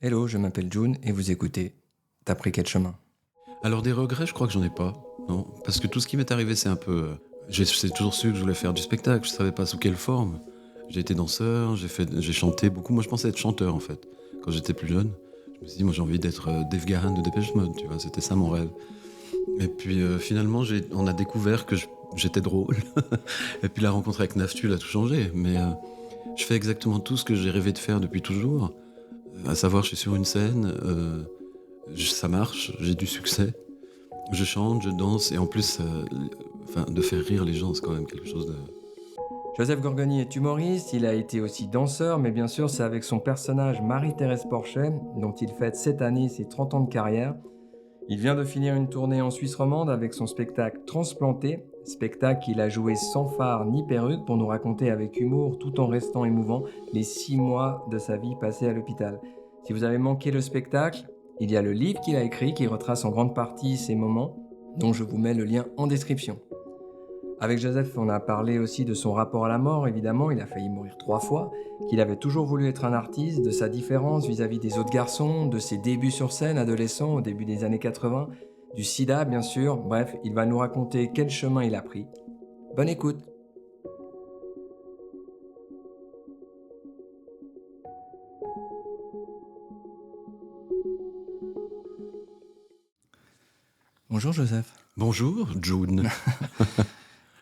Hello, je m'appelle June et vous écoutez T'as pris quel chemin? Alors des regrets, je crois que j'en ai pas, non. Parce que tout ce qui m'est arrivé, c'est un peu... j'ai toujours su que je voulais faire du spectacle, je savais pas sous quelle forme. J'ai été danseur, j'ai chanté beaucoup. Moi, je pensais être chanteur, en fait, quand j'étais plus jeune. Je me suis dit, moi, j'ai envie d'être Dave Gahan de Depeche Mode, tu vois, c'était ça mon rêve. Et puis finalement, on a découvert que j'étais drôle. Et puis la rencontre avec Naftul a tout changé. Mais je fais exactement tout ce que j'ai rêvé de faire depuis toujours. À savoir, je suis sur une scène, ça marche, j'ai du succès. Je chante, je danse, et en plus, de faire rire les gens, c'est quand même quelque chose de... Joseph Gorgoni est humoriste, il a été aussi danseur, mais bien sûr c'est avec son personnage Marie-Thérèse Porchet, dont il fête cette année ses 30 ans de carrière. Il vient de finir une tournée en Suisse romande avec son spectacle Transplanté, spectacle qu'il a joué sans phare ni perruque pour nous raconter avec humour tout en restant émouvant les 6 mois de sa vie passée à l'hôpital. Si vous avez manqué le spectacle, il y a le livre qu'il a écrit qui retrace en grande partie ces moments, dont je vous mets le lien en description. Avec Joseph, on a parlé aussi de son rapport à la mort, évidemment, il a failli mourir 3 fois, qu'il avait toujours voulu être un artiste, de sa différence vis-à-vis des autres garçons, de ses débuts sur scène, adolescent, au début des années 80, du sida, bien sûr. Bref, il va nous raconter quel chemin il a pris. Bonne écoute. Bonjour Joseph. Bonjour, June.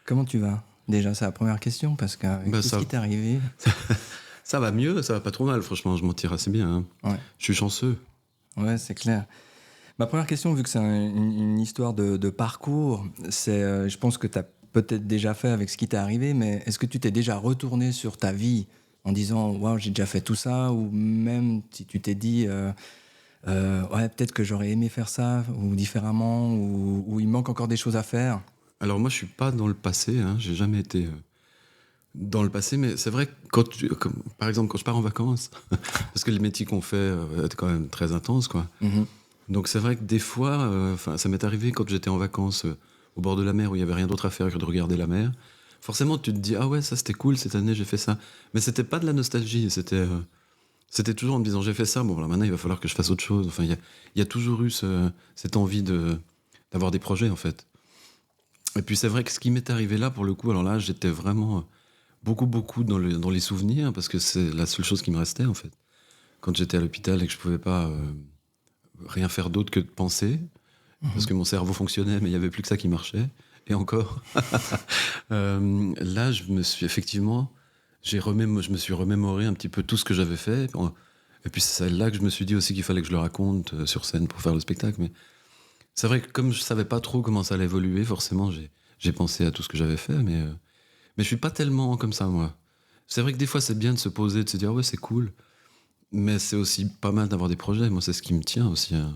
Comment tu vas? Déjà, c'est la première question, parce qu'avec tout ce qui t'est arrivé... Ça va mieux, ça va pas trop mal, franchement, je m'en tire assez bien. Hein. Ouais. Je suis chanceux. Ouais, c'est clair. Ma première question, vu que c'est une histoire de parcours, c'est, je pense que tu as peut-être déjà fait avec ce qui t'est arrivé, mais est-ce que tu t'es déjà retourné sur ta vie en disant « Waouh, j'ai déjà fait tout ça » ou même si tu t'es dit ouais, peut-être que j'aurais aimé faire ça ou différemment ou il manque encore des choses à faire » ? Alors moi, je suis pas dans le passé, hein, j'ai jamais été dans le passé, mais c'est vrai que par exemple, quand je pars en vacances, parce que le métier qu'on fait est quand même très intense, quoi. Mm-hmm. Donc c'est vrai que des fois, ça m'est arrivé quand j'étais en vacances au bord de la mer où il y avait rien d'autre à faire que de regarder la mer. Forcément, tu te dis ah ouais, ça c'était cool cette année, j'ai fait ça. Mais c'était pas de la nostalgie, c'était toujours en me disant j'ai fait ça. Bon, voilà, maintenant il va falloir que je fasse autre chose. Enfin, il y a toujours eu cette envie d'avoir des projets en fait. Et puis c'est vrai que ce qui m'est arrivé là, pour le coup, alors là, j'étais vraiment beaucoup dans les souvenirs parce que c'est la seule chose qui me restait en fait. Quand j'étais à l'hôpital et que je pouvais pas rien faire d'autre que de penser, parce que mon cerveau fonctionnait, mais il n'y avait plus que ça qui marchait. Et encore. Là, je me suis remémoré un petit peu tout ce que j'avais fait. Et puis c'est là que je me suis dit aussi qu'il fallait que je le raconte sur scène pour faire le spectacle. Mais c'est vrai que comme je savais pas trop comment ça allait évoluer, forcément, j'ai pensé à tout ce que j'avais fait. Mais je suis pas tellement comme ça, moi. C'est vrai que des fois, c'est bien de se poser, de se dire ah ouais, c'est cool. Mais c'est aussi pas mal d'avoir des projets. Moi, c'est ce qui me tient aussi hein,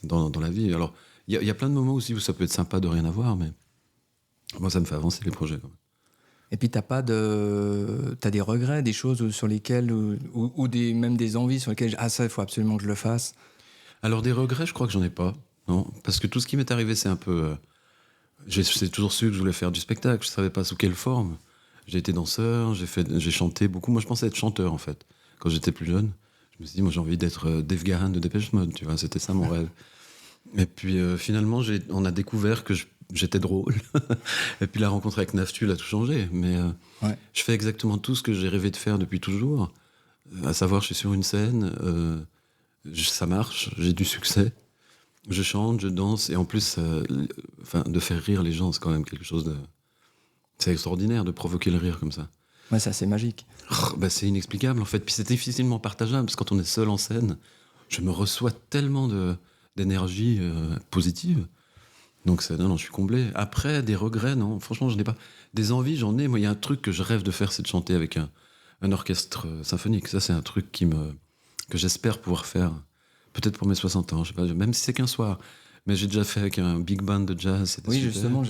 dans la vie. Alors, il y a plein de moments aussi où ça peut être sympa de rien avoir, mais moi, ça me fait avancer les projets. Quand même. Et puis t'as des regrets, des choses sur lesquelles ou même des envies sur lesquelles ah ça il faut absolument que je le fasse. Alors des regrets, je crois que j'en ai pas, non, parce que tout ce qui m'est arrivé, c'est un peu, j'ai toujours su que je voulais faire du spectacle, je savais pas sous quelle forme. J'ai été danseur, j'ai chanté beaucoup. Moi, je pensais être chanteur en fait quand j'étais plus jeune. Je me suis dit, moi, j'ai envie d'être Dave Gahan de Depeche Mode, tu vois, c'était ça mon rêve. Et puis finalement, on a découvert que j'étais drôle. Et puis la rencontre avec Naftul a tout changé. Mais Ouais. je fais exactement tout ce que j'ai rêvé de faire depuis toujours. À savoir, je suis sur une scène, ça marche, j'ai du succès. Je chante, je danse. Et en plus, de faire rire les gens, c'est quand même quelque chose de... C'est extraordinaire de provoquer le rire comme ça. Ouais, c'est assez magique. C'est inexplicable en fait. Puis c'est difficilement partageable parce que quand on est seul en scène, je me reçois tellement d'énergie positive. Donc non, je suis comblé. Après, des regrets, non, franchement, je n'ai pas. Des envies, j'en ai. Moi, il y a un truc que je rêve de faire, c'est de chanter avec un orchestre symphonique. Ça, c'est un truc que j'espère pouvoir faire. Peut-être pour mes 60 ans, je sais pas, même si c'est qu'un soir. Mais j'ai déjà fait avec un big band de jazz, c'était Oui, super. justement,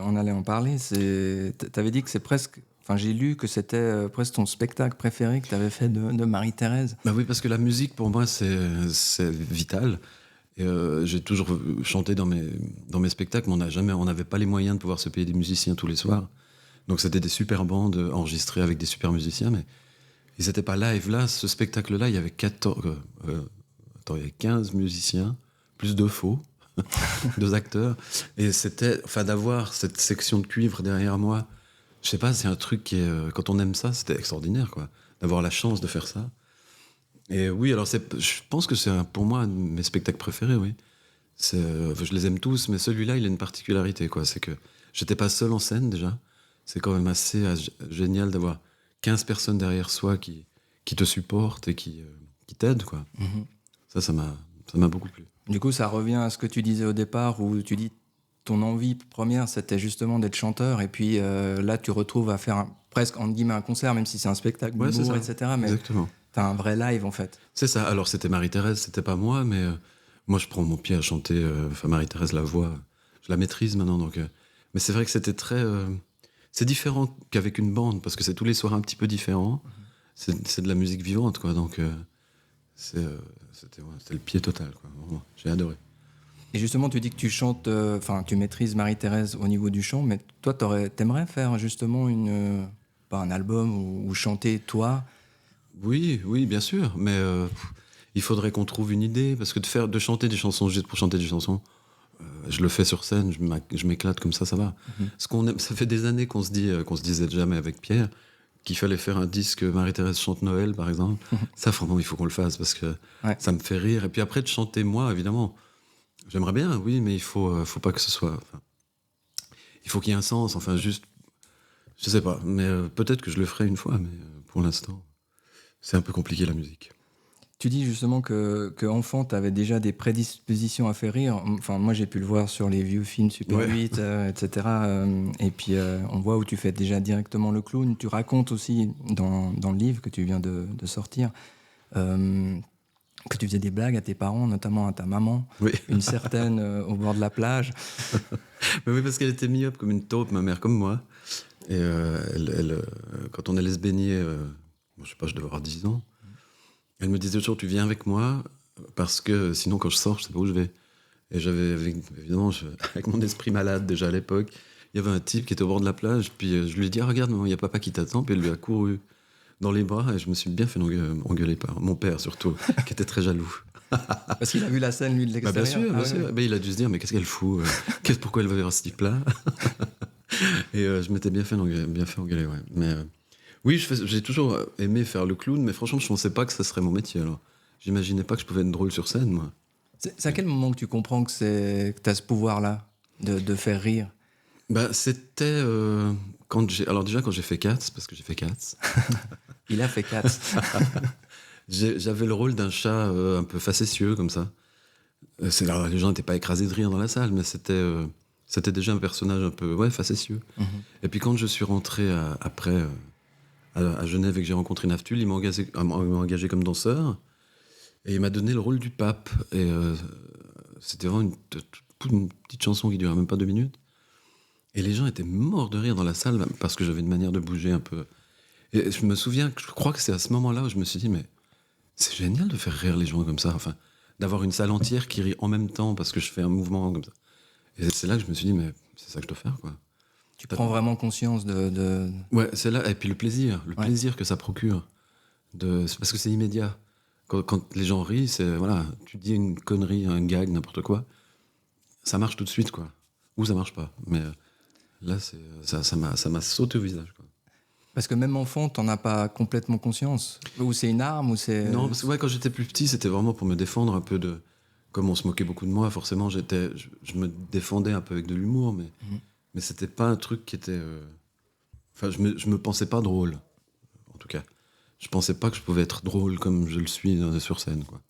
on allait en parler. T'avais dit que c'est presque... Enfin, j'ai lu que c'était presque ton spectacle préféré que t'avais fait de Marie-Thérèse. Bah oui, parce que la musique, pour moi, c'est vital. Et j'ai toujours chanté dans mes spectacles, mais on n'avait pas les moyens de pouvoir se payer des musiciens tous les soirs. Donc c'était des super bandes enregistrées avec des super musiciens, mais ils n'étaient pas live. Là, ce spectacle-là, il y avait attends, il y avait 15 musiciens, plus 2 faux, 2 acteurs. Et c'était, enfin, d'avoir cette section de cuivre derrière moi, je sais pas, c'est un truc qui est, quand on aime ça, c'était extraordinaire, quoi. D'avoir la chance de faire ça. Et oui, alors je pense que c'est pour moi un de mes spectacles préférés, oui. Je les aime tous, mais celui-là, il a une particularité, quoi. C'est que j'étais pas seul en scène, déjà. C'est quand même assez génial d'avoir 15 personnes derrière soi qui te supportent et qui t'aident, quoi. Mhm. Ça m'a beaucoup plu. Du coup, ça revient à ce que tu disais au départ, où tu dis ton envie première, c'était justement d'être chanteur, et puis là, tu retrouves à faire presque, entre guillemets, un concert, même si c'est un spectacle Ouais, c'est d'humour, ça. etc. Mais Exactement. t'as un vrai live, en fait. C'est ça. Alors, c'était Marie-Thérèse, c'était pas moi, mais moi, je prends mon pied à chanter. Enfin, Marie-Thérèse, la voix, je la maîtrise maintenant. Donc, mais c'est vrai que c'était très. C'est différent qu'avec une bande, parce que c'est tous les soirs un petit peu différent. C'est de la musique vivante, quoi. Donc, c'était le pied total, quoi. Vraiment, j'ai adoré. Et justement, tu dis que tu chantes, enfin, tu maîtrises Marie-Thérèse au niveau du chant, mais toi, t'aimerais faire justement pas un album ou chanter toi. Oui, oui, bien sûr, mais il faudrait qu'on trouve une idée, parce que de chanter des chansons juste pour chanter des chansons, je le fais sur scène, je m'éclate comme ça va. Mhm. Ça fait des années qu'on se disait jamais avec Pierre, qu'il fallait faire un disque Marie-Thérèse chante Noël, par exemple. Ça, vraiment, il faut qu'on le fasse, parce que Ouais. ça me fait rire. Et puis après, de chanter moi, évidemment, j'aimerais bien, oui, mais il faut pas que ce soit... Enfin, il faut qu'il y ait un sens, enfin, juste... Je sais pas, mais peut-être que je le ferai une fois, mais pour l'instant, c'est un peu compliqué, la musique. Tu dis justement que enfant, tu avais déjà des prédispositions à faire rire. Enfin, moi, j'ai pu le voir sur les vieux films Super Ouais. 8, etc. Et puis, on voit où tu fais déjà directement le clown. Tu racontes aussi dans le livre que tu viens de sortir que tu faisais des blagues à tes parents, notamment à ta maman, Oui. une certaine au bord de la plage. Mais oui, parce qu'elle était myope comme une taupe, ma mère, comme moi. Et quand on allait se baigner, je sais pas, je devais avoir 10 ans, elle me disait toujours, tu viens avec moi, parce que sinon, quand je sors, je sais pas où je vais. Et évidemment, avec mon esprit malade déjà à l'époque, il y avait un type qui était au bord de la plage, puis je lui ai dit, ah, regarde, maman, il y a papa qui t'attend, puis elle lui a couru dans les bras, et je me suis bien fait engueuler par mon père, surtout, qui était très jaloux. Parce qu'il a vu la scène, lui, de Bah, bien l'extérieur. sûr, bien sûr. Bah, il a dû se dire, mais qu'est-ce qu'elle fout pourquoi elle va vers ce type-là? Et je m'étais bien fait engueuler, ouais. Mais oui, j'ai toujours aimé faire le clown, mais franchement, je pensais pas que ça serait mon métier. Alors, j'imaginais pas que je pouvais être drôle sur scène, moi. C'est à quel moment que tu comprends que tu as ce pouvoir-là de faire rire? Bah, c'était alors déjà quand j'ai fait Cats, parce que j'ai fait Cats, Il a fait 4. j'avais le rôle d'un chat un peu facétieux comme ça. Alors, les gens n'étaient pas écrasés de rire dans la salle, mais c'était déjà un personnage un peu facétieux. Et puis quand je suis rentré après à Genève et que j'ai rencontré Naftul, il m'a engagé comme danseur et il m'a donné le rôle du pape. Et c'était vraiment une petite chanson qui durait même pas 2 minutes. Et les gens étaient morts de rire dans la salle parce que j'avais une manière de bouger un peu. Et je me souviens, je crois que c'est à ce moment-là où je me suis dit, mais c'est génial de faire rire les gens comme ça. Enfin, d'avoir une salle entière qui rit en même temps parce que je fais un mouvement comme ça. Et c'est là que je me suis dit, mais c'est ça que je dois faire, quoi. Tu prends vraiment conscience de... Ouais, c'est là. Et puis le plaisir que ça procure. C'est parce que c'est immédiat. Quand les gens rient, voilà, tu dis une connerie, un gag, n'importe quoi, ça marche tout de suite, quoi. Ou ça marche pas. Mais là, ça m'a sauté au visage, quoi. Parce que même enfant, t'en as pas complètement conscience. Ou c'est une arme, ou c'est... Non, parce que quand j'étais plus petit, c'était vraiment pour me défendre un peu de... Comme on se moquait beaucoup de moi, forcément, je me défendais un peu avec de l'humour, mais c'était pas un truc qui était... Enfin, je me pensais pas drôle, en tout cas. Je pensais pas que je pouvais être drôle comme je le suis sur scène, quoi.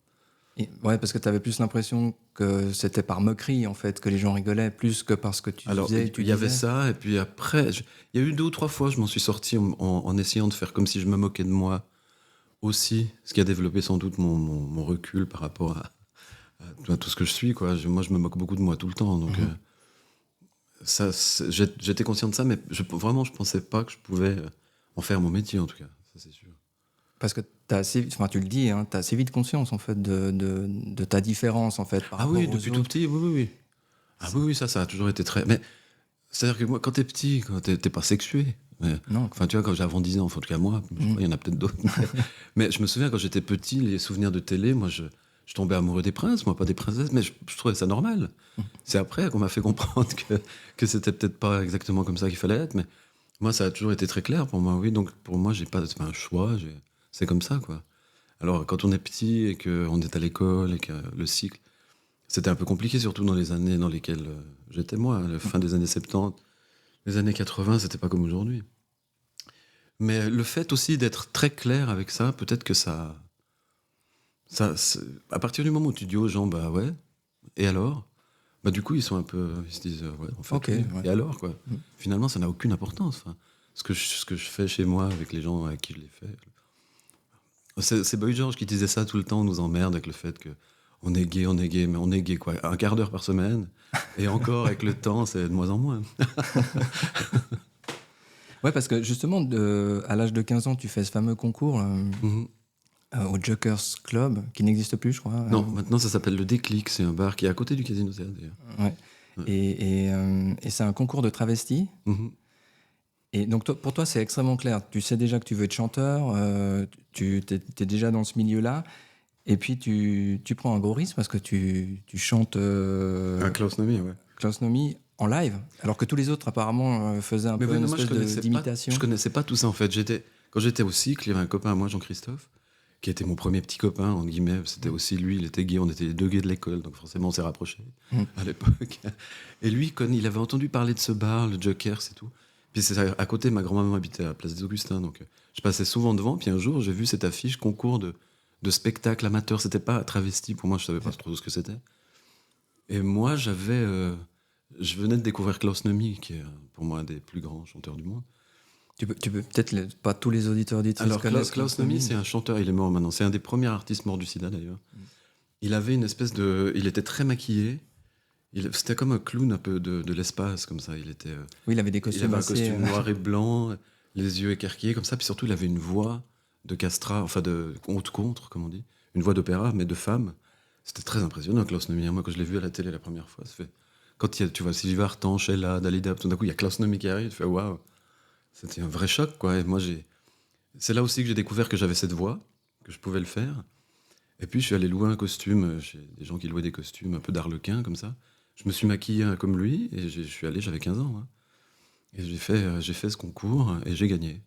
Ouais, parce que t'avais plus l'impression que c'était par moquerie, en fait, que les gens rigolaient, plus que parce que tu Alors, disais... il y avait ça, et puis après, il y a eu 2 ou 3 fois, je m'en suis sorti en essayant de faire comme si je me moquais de moi aussi, ce qui a développé sans doute mon recul par rapport à tout ce que je suis, quoi. Moi, je me moque beaucoup de moi tout le temps, donc j'étais conscient de ça, mais vraiment, je pensais pas que je pouvais en faire mon métier, en tout cas, ça c'est sûr. Parce que tu le dis, hein, t'as assez vite conscience, en fait, de ta différence, en fait, par rapport Oui, aux depuis autres. tout petit, oui. Ah oui, ça a toujours été très... Mais c'est-à-dire que moi, quand t'es petit, quand t'es pas sexué, Non. enfin, tu vois, quand j'avais avant 10 ans, enfin, en tout cas moi, je sais pas, il y en a peut-être d'autres, mais je me souviens quand j'étais petit, les souvenirs de télé, moi, je tombais amoureux des princes, moi, pas des princesses, mais je trouvais ça normal. C'est après qu'on m'a fait comprendre que c'était peut-être pas exactement comme ça qu'il fallait être, mais moi, ça a toujours été très clair pour moi, oui. Donc, pour moi, j'ai pas c'est pas un choix, c'est comme ça, quoi. Alors, quand on est petit et qu'on est à l'école et que le cycle, c'était un peu compliqué, surtout dans les années dans lesquelles j'étais moi, à la fin des années 70, les années 80, c'était pas comme aujourd'hui. Mais le fait aussi d'être très clair avec ça, peut-être que à partir du moment où tu dis aux gens, bah ouais, et alors? Bah du coup, ils se disent, ouais, en fait, Ok, oui. ouais. Et alors, quoi? Finalement, ça n'a aucune importance. Enfin, ce que je fais chez moi avec les gens avec qui je l'ai fait. C'est Boy George qui disait ça tout le temps, on nous emmerde avec le fait que on est gay, mais on est gay, quoi, un quart d'heure par semaine. Et encore, avec le temps, c'est de moins en moins. Ouais, parce que justement, à l'âge de 15 ans, tu fais ce fameux concours Mhm. au Jokers Club, qui n'existe plus, je crois. Non, maintenant ça s'appelle le Déclic, c'est un bar qui est à côté du Casino Théâtre d'ailleurs. Ouais. Ouais. Et c'est un concours de travestis. Mhm. Et donc, pour toi, c'est extrêmement clair. Tu sais déjà que tu veux être chanteur, tu es déjà dans ce milieu-là. Et puis, tu prends un gros risque parce que tu chantes Un Klaus Nomi, ouais. Klaus Nomi en live, alors que tous les autres, apparemment, faisaient un Mais peu oui, une mais moi, espèce d'imitation. je connaissais pas tout ça en fait. Quand j'étais au cycle, il y avait un copain à moi, Jean-Christophe, qui était mon premier petit copain, en guillemets. C'était aussi lui, il était gay, on était les deux gays de l'école, donc forcément on s'est rapprochés à l'époque. Et lui, quand il avait entendu parler de ce bar, le Joker, c'est tout. Puis c'est à côté, ma grand-maman habitait à la place des Augustins, donc je passais souvent devant. Puis un jour, j'ai vu cette affiche concours de spectacle amateur. C'était pas travesti, pour moi, je savais pas trop ce que c'était. Et moi, je venais de découvrir Klaus Nomi, qui est pour moi un des plus grands chanteurs du monde. Tu peux peut-être, pas tous les auditeurs auditrices Alors, connaissent Klaus Nomi, c'est un chanteur, il est mort maintenant. C'est un des premiers artistes morts du sida, d'ailleurs. Il avait une espèce de... Il était très maquillé. C'était comme un clown un peu de l'espace, comme ça. Oui, il avait des Il costumes avait un assez... costume noir et blanc, les yeux écarquillés, comme ça. Puis surtout, il avait une voix de castrat, enfin de haute contre, comme on dit. Une voix d'opéra, mais de femme. C'était très impressionnant, Klaus Nomi. Moi, quand je l'ai vu à la télé la première fois, ça fait... Quand tu vois Sylvie Vartan, Sheila, Dalida, tout d'un coup, il y a Klaus Nomi qui arrive, tu fais waouh. C'était un vrai choc, quoi. Et moi, c'est là aussi que j'ai découvert que j'avais cette voix, que je pouvais le faire. Et puis, je suis allé louer un costume chez des gens qui louaient des costumes un peu d'arlequin, comme ça. Je me suis maquillé comme lui, et je suis allé, j'avais 15 ans. Hein. Et j'ai fait ce concours, et j'ai gagné.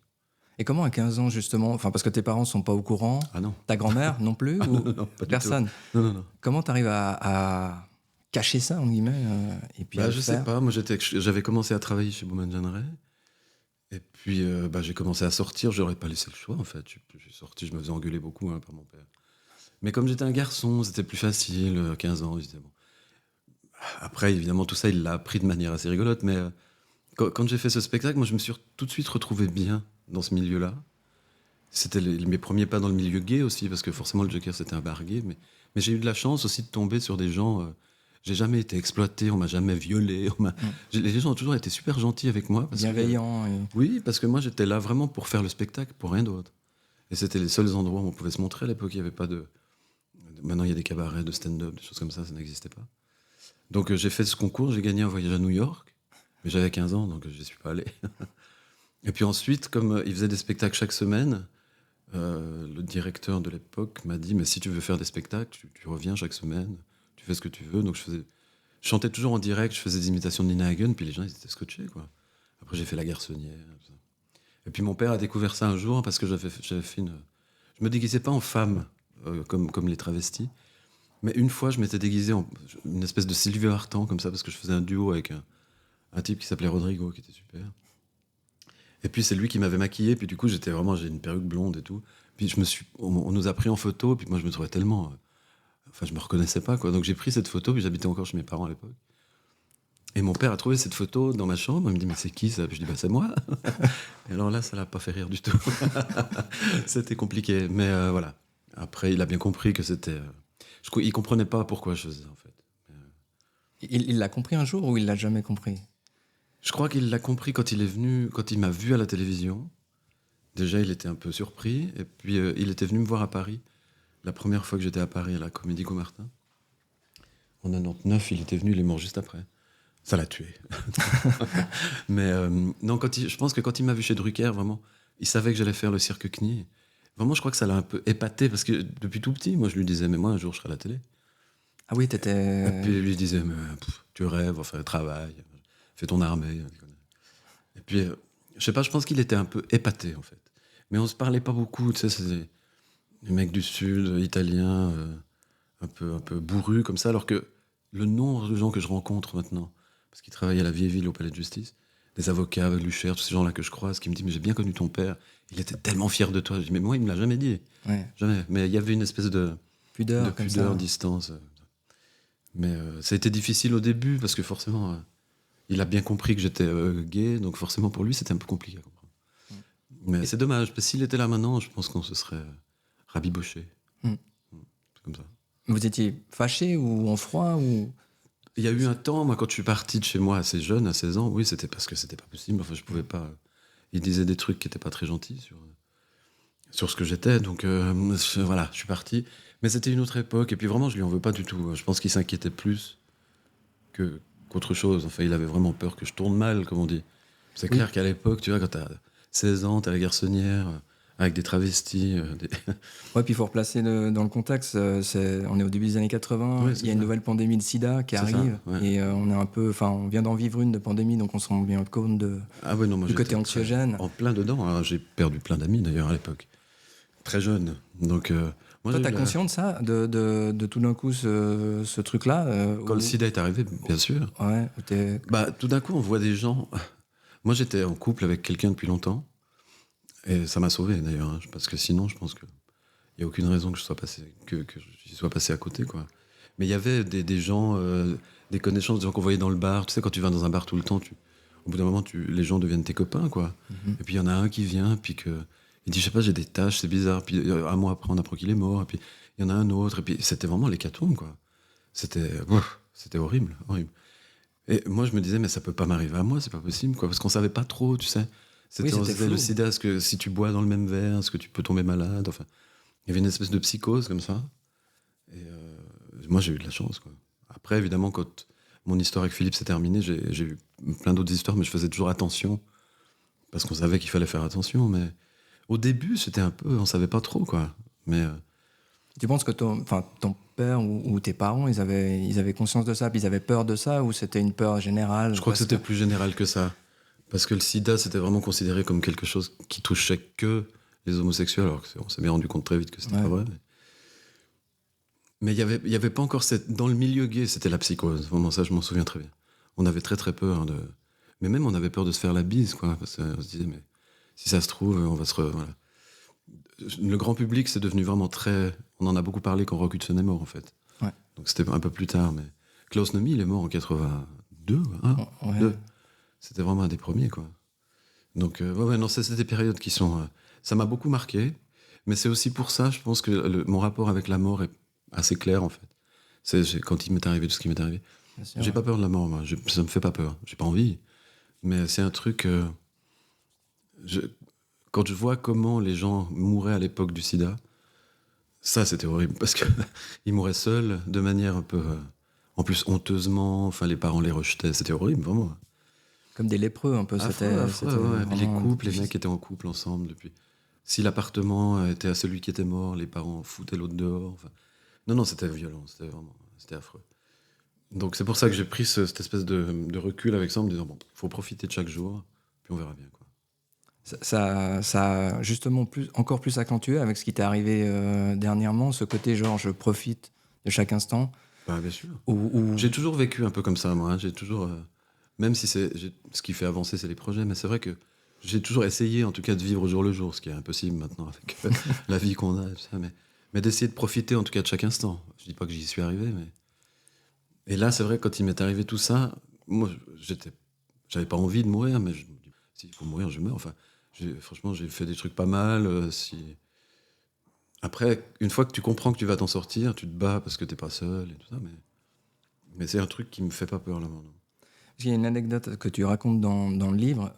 Et comment à 15 ans, justement, enfin, parce que tes parents sont pas au courant, Ah non. ta grand-mère non plus, ou Non, pas du personne. tout. Non. Comment tu arrives à cacher ça, en guillemets, et puis à le Je faire sais pas, moi j'avais commencé à travailler chez Baume & Jeanneret, et puis j'ai commencé à sortir, j'aurais pas laissé le choix en fait. Je suis sorti, je me faisais engueuler beaucoup par mon père. Mais comme j'étais un garçon, c'était plus facile, 15 ans, je disais bon. Après, évidemment, tout ça, il l'a appris de manière assez rigolote, mais quand j'ai fait ce spectacle, moi je me suis tout de suite retrouvé bien dans ce milieu-là. C'était mes premiers pas dans le milieu gay aussi, parce que forcément le Joker c'était un bar gay, mais j'ai eu de la chance aussi de tomber sur des gens. J'ai jamais été exploité, on m'a jamais violé. Les gens ont toujours été super gentils avec moi. Bienveillant. Oui, parce que moi j'étais là vraiment pour faire le spectacle, pour rien d'autre. Et c'était les seuls endroits où on pouvait se montrer. À l'époque, il n'y avait pas de. Maintenant, il y a des cabarets de stand-up, des choses comme ça n'existait pas. Donc j'ai fait ce concours, j'ai gagné un voyage à New York, mais j'avais 15 ans, donc je n'y suis pas allé. Et puis ensuite, comme il faisait des spectacles chaque semaine, le directeur de l'époque m'a dit, mais si tu veux faire des spectacles, tu reviens chaque semaine, tu fais ce que tu veux. Donc je chantais toujours en direct, je faisais des imitations de Nina Hagen, puis les gens ils étaient scotchés, quoi. Après j'ai fait La Garçonnière. Tout ça. Et puis mon père a découvert ça un jour parce que j'avais fait une... Je me déguisais pas en femme comme les travestis, mais une fois je m'étais déguisé en une espèce de Sylvie Vartan comme ça parce que je faisais un duo avec un type qui s'appelait Rodrigo qui était super. Et puis c'est lui qui m'avait maquillé, puis du coup j'ai une perruque blonde et tout. Puis on nous a pris en photo, puis moi je me trouvais tellement, enfin je me reconnaissais pas quoi. Donc j'ai pris cette photo, puis j'habitais encore chez mes parents à l'époque. Et mon père a trouvé cette photo dans ma chambre, il me dit mais c'est qui ça? Puis je dis bah c'est moi. Et alors là ça l'a pas fait rire du tout. C'était compliqué, mais voilà. Après il a bien compris que c'était, il comprenait pas pourquoi je faisais en fait. Il l'a compris un jour ou il l'a jamais compris? Je crois qu'il l'a compris quand il est venu, quand il m'a vu à la télévision. Déjà, il était un peu surpris. Et puis, il était venu me voir à Paris. La première fois que j'étais à Paris, à la Comédie Comartin. En 99, il était venu, il est mort juste après. Ça l'a tué. Mais non, je pense que quand il m'a vu chez Drucker, vraiment, il savait que j'allais faire le cirque CNI. Vraiment, je crois que ça l'a un peu épaté, parce que depuis tout petit, moi, je lui disais, mais moi, un jour, je serai à la télé. Ah oui, Et t'étais... puis, lui disait, mais tu rêves, enfin, travaille, fais ton armée. Et puis, je sais pas, je pense qu'il était un peu épaté, en fait. Mais on se parlait pas beaucoup, tu sais, c'est des mecs du Sud, italiens, un peu bourrus, comme ça, alors que le nombre de gens que je rencontre maintenant, parce qu'ils travaillent à la vieille ville au palais de justice, des avocats, Lucher, tous ces gens-là que je croise, qui me disent, mais j'ai bien connu ton père, il était tellement fier de toi. Je dis, mais moi, il me l'a jamais dit. Ouais, Jamais. Mais il y avait une espèce de pudeur comme pudeur, ça. distance. Mais ça a été difficile au début, parce que forcément, il a bien compris que j'étais gay, donc forcément pour lui, c'était un peu compliqué à comprendre. Mais c'est dommage, parce que s'il était là maintenant, je pense qu'on se serait rabiboché. Mm. C'est comme ça. Vous étiez fâché ou en froid ou... Il y a eu un temps, moi, quand je suis parti de chez moi assez jeune, à 16 ans, oui, c'était parce que c'était pas possible. Enfin, je pouvais pas. Il disait des trucs qui étaient pas très gentils sur ce que j'étais, donc voilà, je suis parti. Mais c'était une autre époque, et puis vraiment, je lui en veux pas du tout. Je pense qu'il s'inquiétait plus qu'autre chose. Enfin, il avait vraiment peur que je tourne mal, comme on dit. C'est clair qu'à l'époque, tu vois, quand t'as 16 ans, t'es à la garçonnière, avec des travestis. Ouais, puis il faut replacer dans le contexte. On est au début des années 80. Ouais, Il y a une nouvelle pandémie de sida qui C'est ça, arrive. ouais. Et on est un peu. Enfin, on vient d'en vivre une de pandémie, donc on se rend bien compte Ah ouais, non, moi du côté j'étais anxiogène. en plein dedans. Alors, j'ai perdu plein d'amis d'ailleurs à l'époque. Très jeune. Donc, moi Toi, j'ai eu t'as conscience de ça, de tout d'un coup ce truc-là Quand le sida est arrivé, bien sûr. Ouais, où t'es... Bah, tout d'un coup, on voit des gens. Moi, j'étais en couple avec quelqu'un depuis longtemps. Et ça m'a sauvé d'ailleurs. Parce que sinon, je pense qu'il n'y a aucune raison que que j'y sois passé à côté, quoi. Mais il y avait des gens, des connaissances, des gens qu'on voyait dans le bar. Tu sais, quand tu vas dans un bar tout le temps, au bout d'un moment, les gens deviennent tes copains, quoi. Et puis il y en a un qui vient, puis il dit, je sais pas, j'ai des taches, c'est bizarre. Puis un mois après, on apprend qu'il est mort. Et puis il y en a un autre. Et puis c'était vraiment l'hécatombe, quoi. C'était horrible, horrible. Et moi, je me disais, mais ça peut pas m'arriver à moi, c'est pas possible, quoi. Parce qu'on savait pas trop, tu sais. Oui, On se c'était disait, flou. le sida, est-ce que si tu bois dans le même verre, est-ce que tu peux tomber malade? Enfin, il y avait une espèce de psychose comme ça. Et moi, j'ai eu de la chance, quoi. Après, évidemment, quand mon histoire avec Philippe s'est terminée, j'ai eu plein d'autres histoires, mais je faisais toujours attention. Parce qu'on savait qu'il fallait faire attention. Mais au début, c'était un peu, on savait pas trop, quoi. Mais Tu penses que ton père ou tes parents, ils avaient conscience de ça, puis ils avaient peur de ça, ou c'était une peur générale? je crois que c'était plus général que ça. Parce que le sida, c'était vraiment considéré comme quelque chose qui touchait que les homosexuels, alors qu'on s'est bien rendu compte très vite que c'était Ouais. pas vrai. Mais il y avait pas encore dans le milieu gay, c'était la psychose. Vraiment, ça, je m'en souviens très bien. On avait très très peur mais même on avait peur de se faire la bise, quoi. Parce qu'on se disait, mais si ça se trouve, on va voilà. Le grand public, c'est devenu vraiment très. On en a beaucoup parlé quand Rock Hudson est mort, en fait. Ouais. Donc c'était un peu plus tard, mais Klaus Nomi, il est mort en 82, hein, Ouais. 2. C'était vraiment un des premiers, quoi. Donc, ouais, non, c'est des périodes qui sont. Ça m'a beaucoup marqué, mais c'est aussi pour ça, je pense que mon rapport avec la mort est assez clair, en fait. Quand il m'est arrivé tout ce qui m'est arrivé. Bien sûr, J'ai ouais. pas peur de la mort, moi. Ça me fait pas peur. J'ai pas envie. Mais c'est un truc. Je- Quand je vois comment les gens mouraient à l'époque du sida, ça, c'était horrible. Parce qu'ils mouraient seuls, de manière un peu. En plus, honteusement. Enfin, les parents les rejetaient. C'était horrible, vraiment. Comme des lépreux, un peu. C'était Affreux, ouais. Puis les vraiment couples, les difficile. mecs étaient en couple ensemble depuis. Si l'appartement était à celui qui était mort, les parents foutaient l'autre dehors. Enfin, non, c'était violent, c'était affreux. Donc c'est pour ça que j'ai pris cette espèce de recul avec ça en me disant, bon, faut profiter de chaque jour, puis on verra bien, quoi. Ça a justement encore plus accentué avec ce qui t'est arrivé dernièrement, ce côté genre je profite de chaque instant. Bah, bien sûr. Ou... J'ai toujours vécu un peu comme ça, moi. J'ai toujours, même si ce qui fait avancer, c'est les projets, mais c'est vrai que j'ai toujours essayé, en tout cas, de vivre au jour le jour, ce qui est impossible maintenant avec la vie qu'on a, et tout ça, mais d'essayer de profiter, en tout cas, de chaque instant. Je dis pas que j'y suis arrivé, mais... Et là, c'est vrai, quand il m'est arrivé tout ça, moi, j'avais pas envie de mourir, mais je me dis, s'il faut mourir, je meurs. Enfin, franchement, j'ai fait des trucs pas mal. Après, une fois que tu comprends que tu vas t'en sortir, tu te bats parce que t'es pas seul et tout ça, mais c'est un truc qui me fait pas peur, là, maintenant. Il y a une anecdote que tu racontes dans le livre,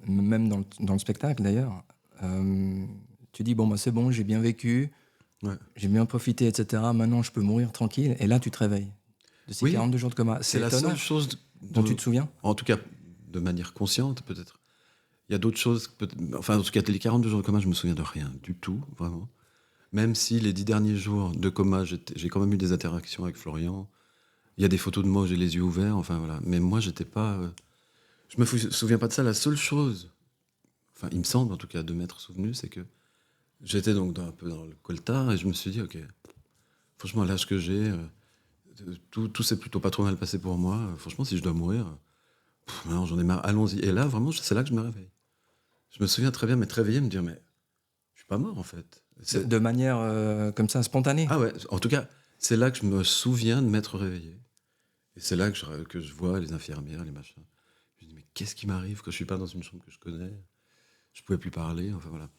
même dans le spectacle d'ailleurs. Tu dis, bon, bah, c'est bon, j'ai bien vécu, Ouais. j'ai bien profité, etc. Maintenant, je peux mourir tranquille. Et là, tu te réveilles de ces Oui, 42 jours de coma. c'est la étonnant. seule chose Dont tu te souviens? en tout cas, de manière consciente, peut-être. Il y a d'autres choses, enfin, en tout cas, les 42 jours de coma, je me souviens de rien du tout, vraiment. Même si les 10 derniers jours de coma, j'ai quand même eu des interactions avec Florian. Il y a des photos de moi où j'ai les yeux ouverts, enfin voilà. Mais moi, j'étais pas. Je me souviens pas de ça. La seule chose, enfin, il me semble en tout cas de m'être souvenu, c'est que j'étais donc un peu dans le coltard et je me suis dit, ok, franchement, à l'âge que j'ai, tout s'est plutôt pas trop mal passé pour moi. Franchement, si je dois mourir, non, j'en ai marre, allons-y. Et là, vraiment, c'est là que je me réveille. Je me souviens très bien m'être réveillé et me dire, mais je suis pas mort en fait. De manière comme ça, spontanée. Ah ouais, en tout cas, c'est là que je me souviens de m'être réveillé. Et c'est là que je vois les infirmières, les machins. Je me dis, mais qu'est-ce qui m'arrive que je suis pas dans une chambre que je connais? Je pouvais plus parler, enfin voilà.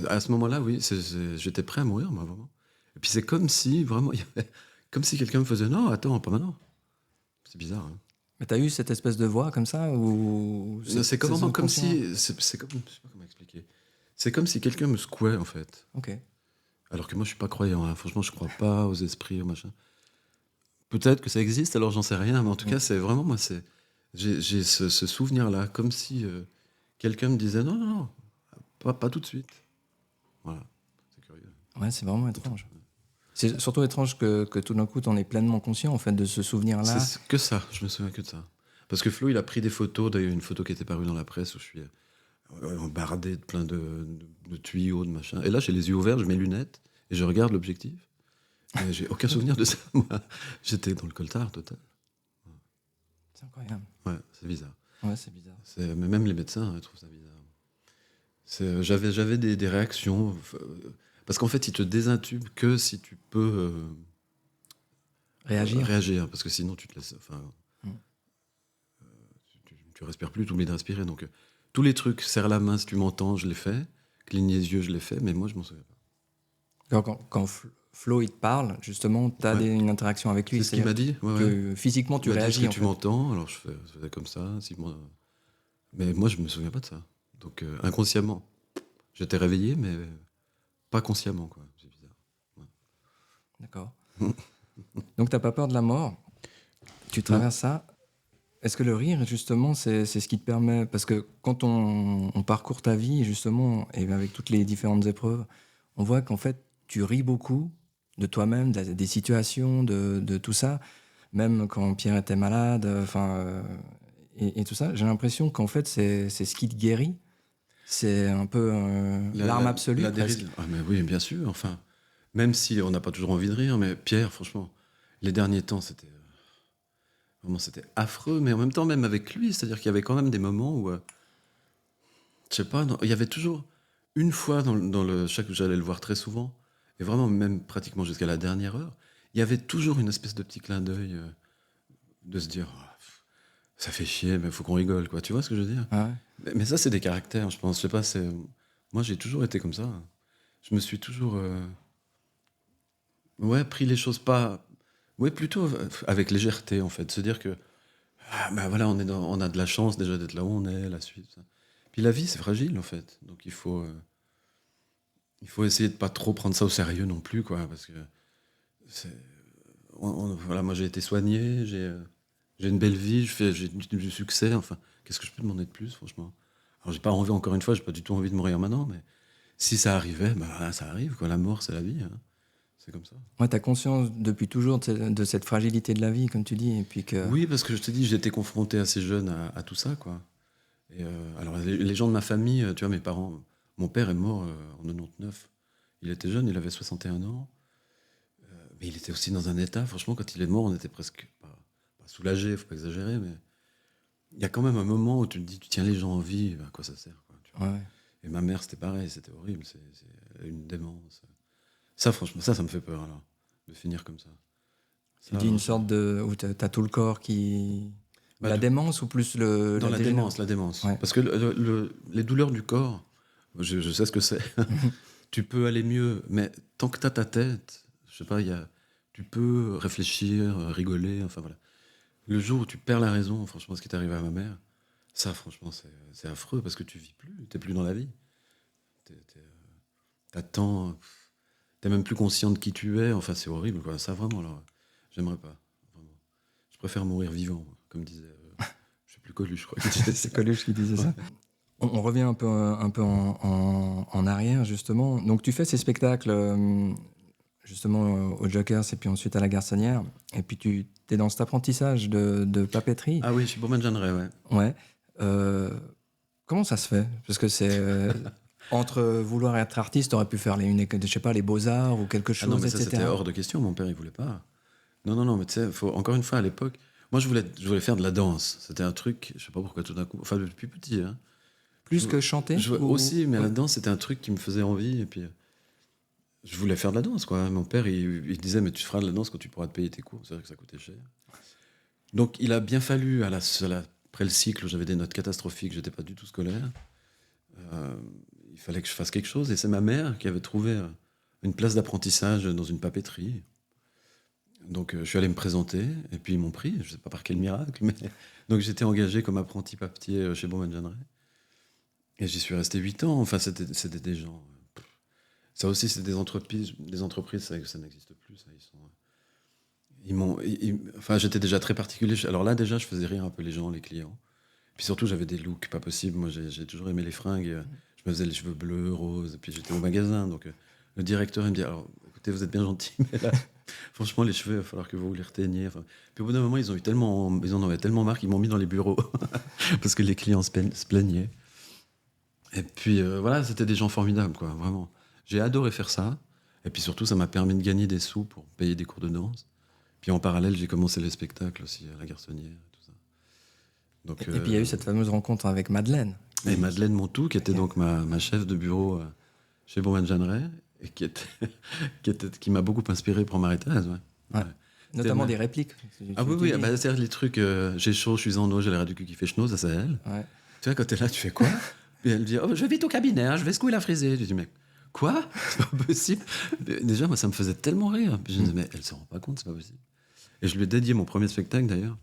À ce moment-là, oui, j'étais prêt à mourir, moi, vraiment. Et puis c'est comme si, vraiment, comme si quelqu'un me faisait, non, attends, pas maintenant. C'est bizarre, hein. Mais t'as eu cette espèce de voix comme ça ou Non, c'est vraiment comme inconscient? si, c'est comme, je sais pas comment expliquer. C'est comme si quelqu'un me secouait, en fait. Ok. Alors que moi, je suis pas croyant, hein. Franchement, je crois pas aux esprits, aux machins. Peut-être que ça existe, alors j'en sais rien, mais en tout cas, c'est vraiment, moi, j'ai ce souvenir-là, comme si quelqu'un me disait, non, non, non, pas tout de suite. Voilà, c'est curieux. Ouais, c'est vraiment étrange. C'est surtout étrange que tout d'un coup, t'en es pleinement conscient en fait de ce souvenir-là. C'est que ça, je me souviens que de ça. Parce que Flo, il a pris des photos, d'ailleurs une photo qui était parue dans la presse où je suis embardé de plein de tuyaux, de machin. Et là, j'ai les yeux ouverts, je mets mes lunettes et je regarde l'objectif. Et j'ai aucun souvenir de ça, moi. J'étais dans le coltard total. C'est incroyable. Ouais, c'est bizarre. Ouais, c'est bizarre. Mais même les médecins trouvent ça bizarre. J'avais des réactions. Parce qu'en fait, ils te désintubent que si tu peux Réagir. parce que sinon, tu te laisses. Enfin, Mm. tu respires plus, tu oublies de respirer. Donc, tous les trucs, serre la main si tu m'entends, je l'ai fait. Cligne les yeux, je l'ai fait, mais moi, je m'en souviens pas. Quand Flo il te parle, justement, t'as Ouais. une interaction avec lui. C'est ce qu'il m'a dit. Ouais, ouais. Que physiquement tu Il m'a dit, réagis. est-ce En que tu fait. m'entends? Alors, je faisais comme ça. Mais moi, je me souviens pas de ça. Donc, inconsciemment, j'étais réveillé, mais pas consciemment, quoi. C'est bizarre. D'accord. Donc t'as pas peur de la mort. Tu traverses ça. Est-ce que le rire, justement, c'est ce qui te permet... Parce que quand on parcourt ta vie, justement, et avec toutes les différentes épreuves, on voit qu'en fait, tu ris beaucoup de toi-même, des situations, de tout ça. Même quand Pierre était malade, et tout ça. J'ai l'impression qu'en fait, c'est ce qui te guérit. C'est un peu l'arme absolue, La presque. dérive. Ah, mais oui, bien sûr. Enfin, même si on n'a pas toujours envie de rire, mais Pierre, franchement, les derniers temps, vraiment, c'était affreux. Mais en même temps, même avec lui, c'est-à-dire qu'il y avait quand même des moments où, je sais pas, il y avait toujours une fois chaque j'allais le voir très souvent, et vraiment même pratiquement jusqu'à la dernière heure, il y avait toujours une espèce de petit clin d'œil de se dire, ah, ça fait chier, mais il faut qu'on rigole, quoi. Tu vois ce que je veux dire? Ah ouais. Mais ça, c'est des caractères, je pense. Je sais pas, moi, j'ai toujours été comme ça. Je me suis toujours, ouais, pris les choses pas, ouais, plutôt avec légèreté, en fait. Se dire que, ah, bah voilà, on a de la chance déjà d'être là où on est, la suite. Ça. Puis la vie, c'est fragile, en fait. Donc il faut essayer de pas trop prendre ça au sérieux non plus, quoi, parce que c'est, voilà, moi j'ai été soigné, j'ai une belle vie, j'ai du succès, enfin, qu'est-ce que je peux demander de plus, franchement? Alors j'ai pas envie, encore une fois, j'ai pas du tout envie de mourir maintenant, mais si ça arrivait, bah ça arrive, quoi. La mort, c'est la vie, hein. C'est comme ça. Ouais, t'as conscience depuis toujours de cette fragilité de la vie, comme tu dis, et puis que... Oui, parce que je te dis, j'ai été confronté assez jeune à tout ça, quoi. Et alors les gens de ma famille, tu vois, mes parents, mon père est mort en 99. Il était jeune, il avait 61 ans. Mais il était aussi dans un état, franchement, quand il est mort, on était presque pas soulagés, faut pas exagérer, mais il y a quand même un moment où tu te dis, tu tiens les gens en vie, à quoi ça sert, quoi, tu vois. Ouais. Et ma mère, c'était pareil, c'était horrible, c'est une démence. Ça, franchement, ça me fait peur, alors, de finir comme ça. Tu dis une sorte de... où t'as tout le corps qui... Bah, la démence ou plus dans la démence, Ouais. Parce que les douleurs du corps, je sais ce que c'est. Tu peux aller mieux, mais tant que tu as ta tête, je sais pas, tu peux réfléchir, rigoler, enfin voilà. Le jour où tu perds la raison, franchement, ce qui est arrivé à ma mère, ça, franchement, c'est affreux parce que tu vis plus, t'es plus dans la vie. T'attends, t'es même plus conscient de qui tu es, enfin, c'est horrible, quoi. Ça, vraiment, alors, j'aimerais pas, vraiment. Je préfère mourir vivant, moi, comme disait, je sais plus Coluche, je crois. Qu'il disait ça. C'est Coluche qui disait ça. On revient un peu en arrière, justement. Donc, tu fais ces spectacles, justement, au Jokers et puis ensuite à la Garçonnière. Et puis, tu es dans cet apprentissage de papeterie. Ah oui, chez Bowman Jeanneret, ouais. Ouais. Euh, Comment ça se fait? Parce que c'est... entre vouloir être artiste, t'aurais pu faire je sais pas, les beaux-arts ou quelque Ah non, chose, mais ça, etc. c'était hors de question. Mon père, il voulait pas. Non, non, non, mais tu sais, encore une fois, à l'époque, moi, je voulais faire de la danse. C'était un truc, je sais pas pourquoi tout d'un coup, enfin, depuis petit, hein. Plus que chanter Aussi, mais Oui. la danse, c'était un truc qui me faisait envie. Et puis, je voulais faire de la danse, quoi. Mon père, il disait, mais tu feras de la danse quand tu pourras te payer tes cours. C'est vrai que ça coûtait cher. Donc, il a bien fallu, après le cycle où j'avais des notes catastrophiques, j'étais pas du tout scolaire, euh, il fallait que je fasse quelque chose. Et c'est ma mère qui avait trouvé une place d'apprentissage dans une papeterie. Donc, je suis allé me présenter, et puis ils m'ont pris, je sais pas par quel miracle, mais... Donc, j'étais engagé comme apprenti papetier chez Bowman Jeanneret. Et j'y suis resté 8 ans. Enfin, c'était des gens... Ça aussi, c'est des entreprises, ça n'existe plus. Ça, enfin, j'étais déjà très particulier. Alors là, déjà, je faisais rire un peu les gens, les clients. Puis surtout, j'avais des looks pas possibles. Moi, j'ai toujours aimé les fringues. Je me faisais les cheveux bleus, roses. Et puis j'étais au magasin. Donc, le directeur, il me dit, alors, écoutez, vous êtes bien gentil, mais là, franchement, les cheveux, il va falloir que vous les reteigniez. Enfin, puis au bout d'un moment, ils en avaient tellement marre qu'ils m'ont mis dans les bureaux. Parce que les clients se plaignaient. Et puis, voilà, c'était des gens formidables, quoi, vraiment. J'ai adoré faire ça. Et puis surtout, ça m'a permis de gagner des sous pour payer des cours de danse. Puis en parallèle, j'ai commencé les spectacles aussi à la Garçonnière et tout ça. Donc, Et puis il y a eu cette fameuse rencontre avec Madeleine. et Madeleine Montou, qui était donc ma chef de bureau chez Bowman Jeanneret, et qui m'a beaucoup inspiré pour Marie-Thérèse. Ouais. Ouais. Ouais. Notamment C'était- des répliques. Ah oui, oui, bah, c'est les trucs, j'ai chaud, je suis en eau, j'ai l'air du cul qui fait chenot, ça c'est elle. Ouais. Tu vois, quand t'es là, tu fais quoi? Puis elle dit, oh, je vais vite au cabinet, hein, je vais secouer la frisée. Je dis, mais quoi? C'est pas possible. Déjà, moi, ça me faisait tellement rire. Puis je me disais, mais elle se rend pas compte, c'est pas possible. Et je lui ai dédié mon premier spectacle d'ailleurs,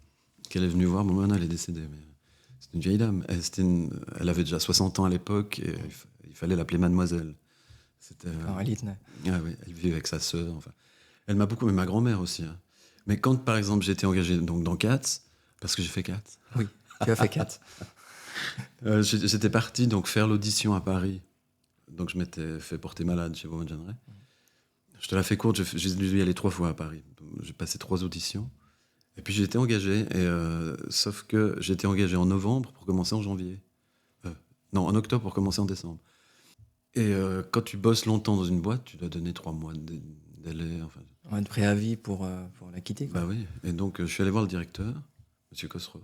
qu'elle est venue voir. Bon, maintenant elle est décédée, mais c'est une vieille dame. Elle avait déjà 60 ans à l'époque et il fallait l'appeler Mademoiselle. C'était. Aurélie Tenay. Ah oui, elle vivait avec sa sœur. Enfin, elle m'a beaucoup, mais ma grand-mère aussi. Hein. Mais quand, par exemple, j'étais engagé donc dans Cats, parce que j'ai fait Cats, Oui, tu as fait 4. j'étais parti donc faire l'audition à Paris. Donc je m'étais fait porter malade chez Bowman Jeanneret. Je te la fais courte, j'ai dû y aller 3 fois à Paris. J'ai passé 3 auditions. Et puis j'ai été engagé, sauf que j'ai été engagé en novembre pour commencer en janvier. Non, en octobre pour commencer en décembre. Et quand tu bosses longtemps dans une boîte, tu dois donner 3 mois de délai. Enfin. Ouais, de préavis pour la quitter. Quoi. Bah oui. Et donc je suis allé voir le directeur, Monsieur Kosroff.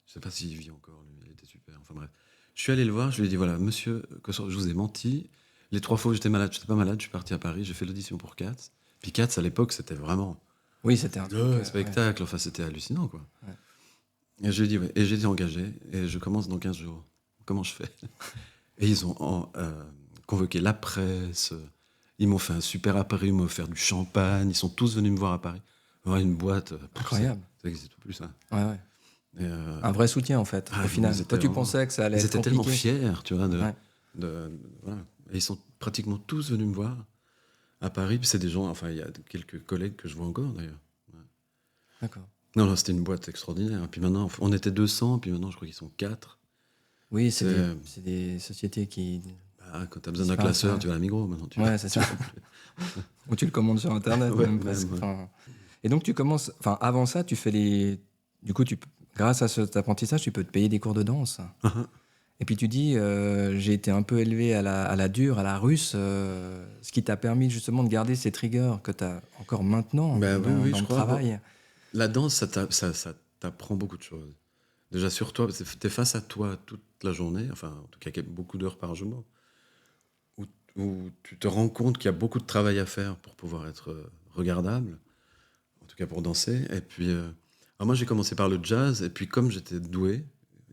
Je sais pas s'il vit encore, lui. Il était super. Enfin bref. Je suis allé le voir, je lui ai dit, voilà, Monsieur Kosroff, je vous ai menti. Les 3 fois où j'étais malade, j'étais pas malade, je suis parti à Paris, j'ai fait l'audition pour Cats. Puis Cats, à l'époque, c'était vraiment Oui, c'était un truc. le spectacle. Enfin, c'était hallucinant, quoi. Ouais. Et je lui ai dit, ouais. Et j'ai été engagé, et je commence dans 15 jours. Comment je fais? Et ils ont convoqué la presse, ils m'ont fait un super apéro, ils m'ont offert du champagne, ils sont tous venus me voir à Paris. Ouais, une boîte. Incroyable. Ça n'existe plus, ça. Ouais, ouais. Et, Un vrai soutien, en fait, au final. Toi, tu pensais que ça allait ils être étaient tellement compliqué. fiers, tu vois. Ouais. Voilà. Et ils sont pratiquement tous venus me voir à Paris. Puis c'est des gens, enfin, il y a quelques collègues que je vois encore, d'ailleurs. Ouais. D'accord. Non, non, c'était une boîte extraordinaire. Puis maintenant, on était 200, puis maintenant, je crois qu'ils sont 4. Oui, c'est des sociétés qui. Bah, quand tu as besoin d'un classeur, tu vas à la Migros maintenant. Ouais, c'est ça. Ou tu le commandes sur Internet, Ouais, même ouais, presque. ouais. Enfin, et donc, tu commences. Enfin, avant ça, tu fais les. Du coup, grâce à cet apprentissage, tu peux te payer des cours de danse. Et puis tu dis, j'ai été un peu élevé à la dure, à la russe, ce qui t'a permis justement de garder ces triggers que tu as encore maintenant Ben dans, oui, dans je le crois. travail. La danse, ça t'apprend beaucoup de choses. Déjà sur toi, t'es face à toi toute la journée, enfin, en tout cas, beaucoup d'heures par jour, où tu te rends compte qu'il y a beaucoup de travail à faire pour pouvoir être regardable, en tout cas pour danser. Et puis, alors moi, j'ai commencé par le jazz, et puis comme j'étais doué,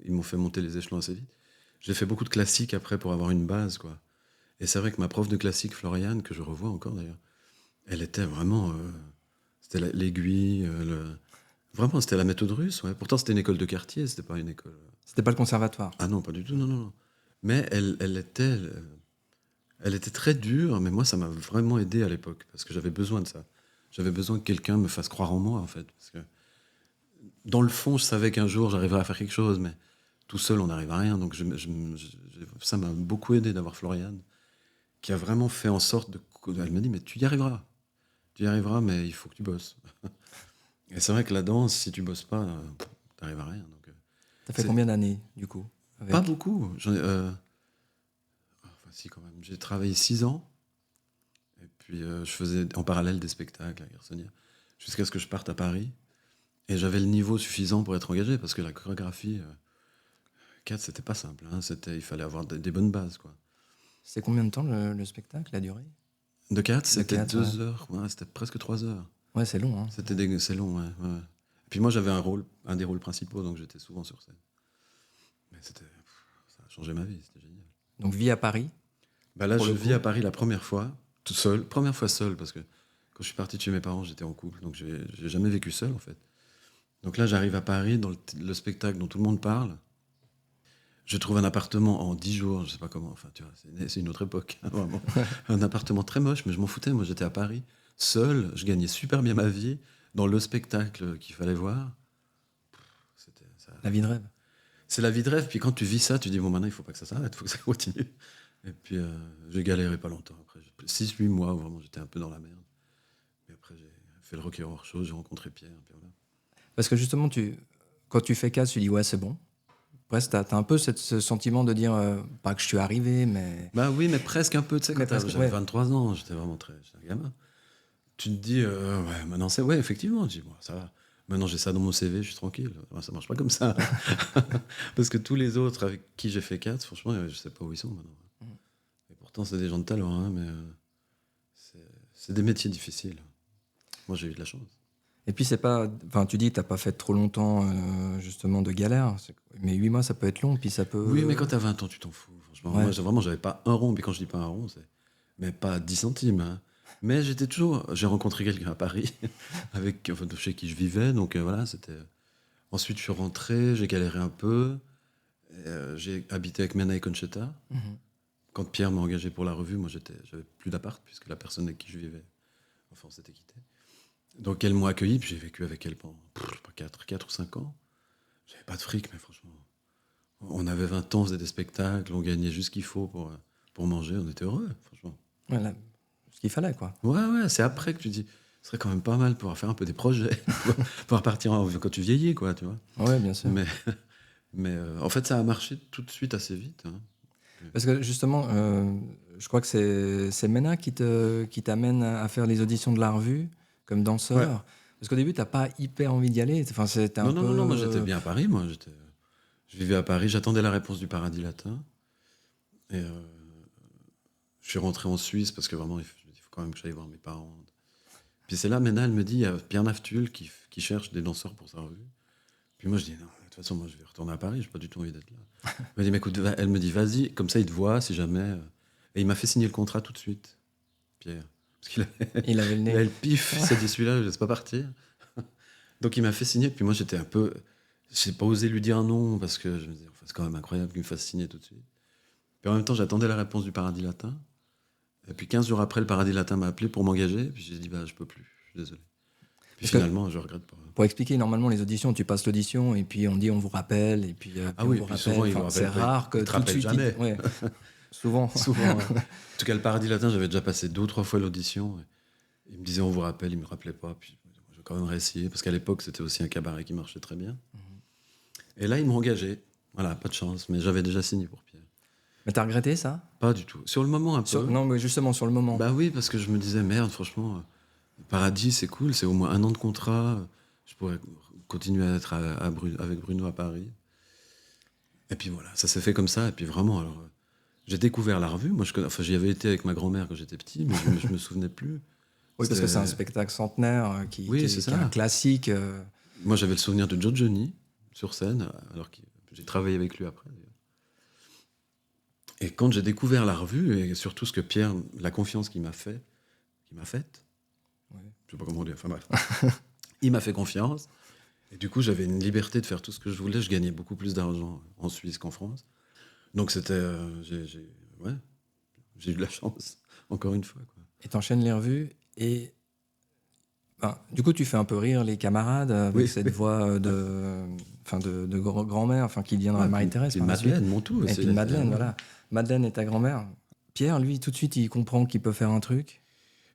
ils m'ont fait monter les échelons assez vite. J'ai fait beaucoup de classiques après pour avoir une base, quoi. Et c'est vrai que ma prof de classique, Floriane, que je revois encore d'ailleurs, elle était vraiment... c'était l'aiguille, vraiment, c'était la méthode russe, ouais. Pourtant, c'était une école de quartier, c'était pas une école... C'était pas le conservatoire. Ah non, pas du tout, non, non, non. Mais elle était très dure, mais moi, ça m'a vraiment aidé à l'époque, parce que j'avais besoin de ça. J'avais besoin que quelqu'un me fasse croire en moi, en fait. Parce que dans le fond, je savais qu'un jour, j'arriverais à faire quelque chose, mais tout seul, on n'arrive à rien. Donc ça m'a beaucoup aidé d'avoir Floriane, qui a vraiment fait en sorte de... Elle m'a dit, mais tu y arriveras. Tu y arriveras, mais il faut que tu bosses. Et c'est vrai que la danse, si tu bosses pas, t'arrives à rien. Donc, T'as fait combien d'années, du coup pas beaucoup. Enfin, si, quand même. J'ai travaillé 6 ans. Et puis, je faisais en parallèle des spectacles à Garçonnière, jusqu'à ce que je parte à Paris. Et j'avais le niveau suffisant pour être engagé, parce que la chorégraphie, 4, c'était pas simple. Hein. Il fallait avoir des bonnes bases, quoi. C'est combien de temps le spectacle, la durée? De 4, c'était 4, 2 heures. Ouais, c'était presque 3 heures. Ouais, c'est long. Hein. C'est long, ouais. Et puis moi, j'avais un des rôles principaux, donc j'étais souvent sur scène. Mais ça a changé ma vie, c'était génial. Donc, vie à Paris? Bah là, je vis à Paris la première fois, tout seul. Première fois seul, parce que quand je suis parti de chez mes parents, j'étais en couple, donc j'ai jamais vécu seul, en fait. Donc là, j'arrive à Paris, dans le spectacle dont tout le monde parle. Je trouve un appartement en 10 jours, je sais pas comment, enfin, tu vois, c'est une autre époque, hein, vraiment. Un appartement très moche, mais je m'en foutais, moi, j'étais à Paris, seul, je gagnais super bien ma vie, dans le spectacle qu'il fallait voir. La vie de rêve. C'est la vie de rêve, puis quand tu vis ça, tu dis, bon, maintenant, il faut pas que ça s'arrête, il faut que ça continue. Et puis, j'ai galéré pas longtemps, après, 6-8 mois, où vraiment, j'étais un peu dans la merde. Mais après, j'ai fait le Rock et Horror Show, j'ai rencontré Pierre, puis voilà. Parce que justement, quand tu fais casse, tu dis, ouais, c'est bon. Presque, t'as un peu ce sentiment de dire, pas que je suis arrivé, mais... Bah oui, mais presque un peu, tu sais, quand j'avais 23 ans, j'étais vraiment j'étais un gamin. Tu te dis, ouais, maintenant c'est... Ouais, effectivement, je dis, bon, ça va. Maintenant j'ai ça dans mon CV, je suis tranquille. Ça marche pas comme ça. Parce que tous les autres avec qui j'ai fait 4, franchement, je sais pas où ils sont maintenant. Et pourtant, c'est des gens de talent, hein, mais c'est des métiers difficiles. Moi, j'ai eu de la chance. Et puis, c'est pas... Enfin, tu dis, t'as pas fait trop longtemps, justement, de galère. Mais 8 mois, ça peut être long, puis ça peut... Oui, mais quand t'as 20 ans, tu t'en fous. Franchement, Ouais. moi, vraiment, j'avais pas un rond. Mais quand je dis pas un rond, c'est... Mais pas 10 centimes, hein. Mais j'étais toujours... J'ai rencontré quelqu'un à Paris, chez qui je vivais, donc voilà, c'était... Ensuite, je suis rentré, j'ai galéré un peu. J'ai habité avec Mena et Conchetta. Mhm. Quand Pierre m'a engagé pour la revue, moi, j'avais plus d'appart, puisque la personne avec qui je vivais, enfin, on s'était quitté. Donc, elle m'a accueilli, puis j'ai vécu avec elle pendant 4 ou 5 ans. J'avais pas de fric, mais franchement... On avait 20 ans, on faisait des spectacles, on gagnait juste ce qu'il faut pour manger, on était heureux, franchement. Voilà, ce qu'il fallait, quoi. Ouais, c'est après que tu dis, ce serait quand même pas mal de pouvoir faire un peu des projets, pouvoir partir quand tu vieillis, quoi, tu vois. Ouais, bien sûr. Mais en fait, ça a marché tout de suite assez vite. Hein. Parce que justement, je crois que c'est Mena qui t'amène à faire les auditions de la revue comme danseur. Ouais. Parce qu'au début, t'as pas hyper envie d'y aller. Enfin, c'était Non, moi j'étais bien à Paris, moi. Je vivais à Paris, j'attendais la réponse du Paradis Latin. Et je suis rentré en Suisse parce que vraiment, il faut quand même que j'aille voir mes parents. Puis c'est là, Mena, elle me dit, il y a Pierre Naftul qui cherche des danseurs pour sa revue. Puis moi, je dis, non, de toute façon, moi, je vais retourner à Paris, j'ai pas du tout envie d'être là. Elle me dit, mais écoute, elle me dit, vas-y, comme ça, il te voit, si jamais. Et il m'a fait signer le contrat tout de suite, Pierre. Parce il avait le nez. Il avait le pif, il s'est dit, celui-là, je ne laisse pas partir. Donc il m'a fait signer, puis moi, j'étais un peu... J'ai pas osé lui dire non, parce que je me disais, enfin, c'est quand même incroyable qu'il me fasse signer tout de suite. Puis en même temps, j'attendais la réponse du Paradis Latin. Et puis 15 jours après, le Paradis Latin m'a appelé pour m'engager. Puis j'ai dit, bah, je peux plus, je suis désolé. Puis finalement, je regrette pas. Pour expliquer, normalement, les auditions, tu passes l'audition et puis on dit on vous rappelle. Et puis, ah oui, puis souvent, ils vous rappellent. C'est rare que tout de suite. Jamais. Ouais. Souvent. Souvent. Ouais. En tout cas, le Paradis Latin, j'avais déjà passé 2 ou 3 fois l'audition. Il me disait on vous rappelle, il me rappelait pas. Puis je vais quand même réessayer. Parce qu'à l'époque, c'était aussi un cabaret qui marchait très bien. Et là, ils m'ont engagé. Voilà, pas de chance. Mais j'avais déjà signé pour Pierre. Mais t'as regretté ça? Pas du tout. Sur le moment, un peu. Non, mais justement, sur le moment. Bah oui, parce que je me disais, merde, franchement, Paradis, c'est cool, c'est au moins 1 an de contrat. Je pourrais continuer à être avec Bruno à Paris. Et puis voilà, ça s'est fait comme ça. Et puis vraiment, alors, j'ai découvert la revue. Moi, j'y avais été avec ma grand-mère quand j'étais petit, mais je me souvenais plus. Oui, parce que c'est un spectacle centenaire qui est un classique. Moi, j'avais le souvenir de Joe Johnny sur scène, alors que j'ai travaillé avec lui après. Et quand j'ai découvert la revue, et surtout ce que Pierre, la confiance qu'il m'a faite, ouais. Je sais pas comment dire, enfin bref, il m'a fait confiance, et du coup j'avais une liberté de faire tout ce que je voulais, je gagnais beaucoup plus d'argent en Suisse qu'en France. Donc c'était, j'ai eu de la chance, encore une fois. Quoi. Et t'enchaînes les revues, et du coup tu fais un peu rire les camarades avec cette voix de... enfin de grand-mère, enfin qui deviendra Ouais, Marie-Thérèse puis par la suite. Madeleine, mon tout. Et puis Madeleine, voilà. Madeleine est ta grand-mère. Pierre, lui, tout de suite, il comprend qu'il peut faire un truc.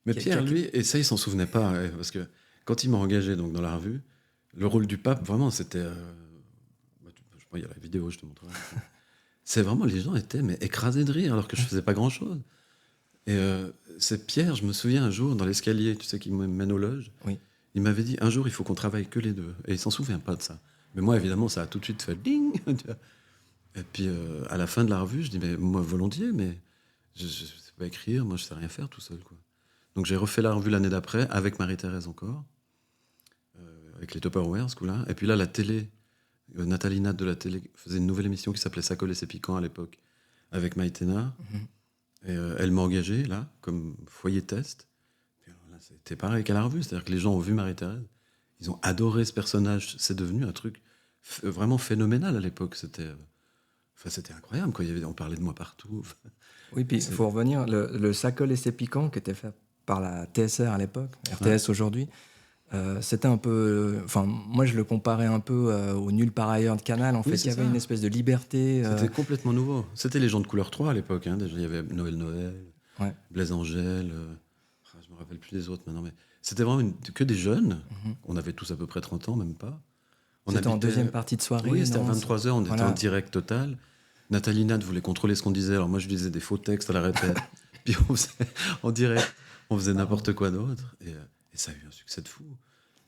Mais Pierre, lui, et ça, il s'en souvenait pas, ouais, parce que quand il m'a engagé donc, dans la revue, le rôle du pape, vraiment, c'était... je sais pas, il y a la vidéo, je te montrerai. C'est vraiment, les gens étaient mais, écrasés de rire, alors que je faisais pas grand-chose. Et c'est Pierre, je me souviens un jour, dans l'escalier, tu sais, qui me mène aux loges, Oui. il m'avait dit, un jour, il faut qu'on travaille que les deux. Et il s'en souvient pas de ça. Mais moi, évidemment, ça a tout de suite fait ding. Et puis, à la fin de la revue, je dis, mais moi, volontiers, mais je sais pas écrire, moi, je sais rien faire tout seul, quoi. Donc, j'ai refait la revue l'année d'après, avec Marie-Thérèse encore, avec les Tupperware, ce coup-là. Et puis là, la télé, Nathalie Nat de la télé faisait une nouvelle émission qui s'appelait Ça colle et c'est piquant à l'époque, avec Maïtena. Et elle m'a engagé, là, comme foyer test. Puis alors là, c'était pareil qu'à la revue, c'est-à-dire que les gens ont vu Marie-Thérèse, ils ont adoré ce personnage, c'est devenu un truc vraiment phénoménal à l'époque. C'était incroyable, quoi. On parlait de moi partout. Oui, puis il faut revenir, le Ça colle et c'est piquant, qui était fait par la TSR à l'époque, RTS aujourd'hui, c'était un peu... Enfin, moi, je le comparais un peu au Nulle part ailleurs de Canal. En fait, il y avait une espèce de liberté. C'était complètement nouveau. C'était les gens de couleur 3 à l'époque. Hein. Déjà, il y avait Noël, Ouais. Blaise Angèle. Je me rappelle plus des autres maintenant. Mais c'était vraiment que des jeunes. On avait tous à peu près 30 ans, même pas. C'était en deuxième partie de soirée. Oui, c'était à non 23h. On était en direct total. Nathalie Nat voulait contrôler ce qu'on disait. Alors moi, je disais des faux textes à la répète. Puis on faisait, en direct, on faisait n'importe quoi d'autre. Et ça a eu un succès de fou.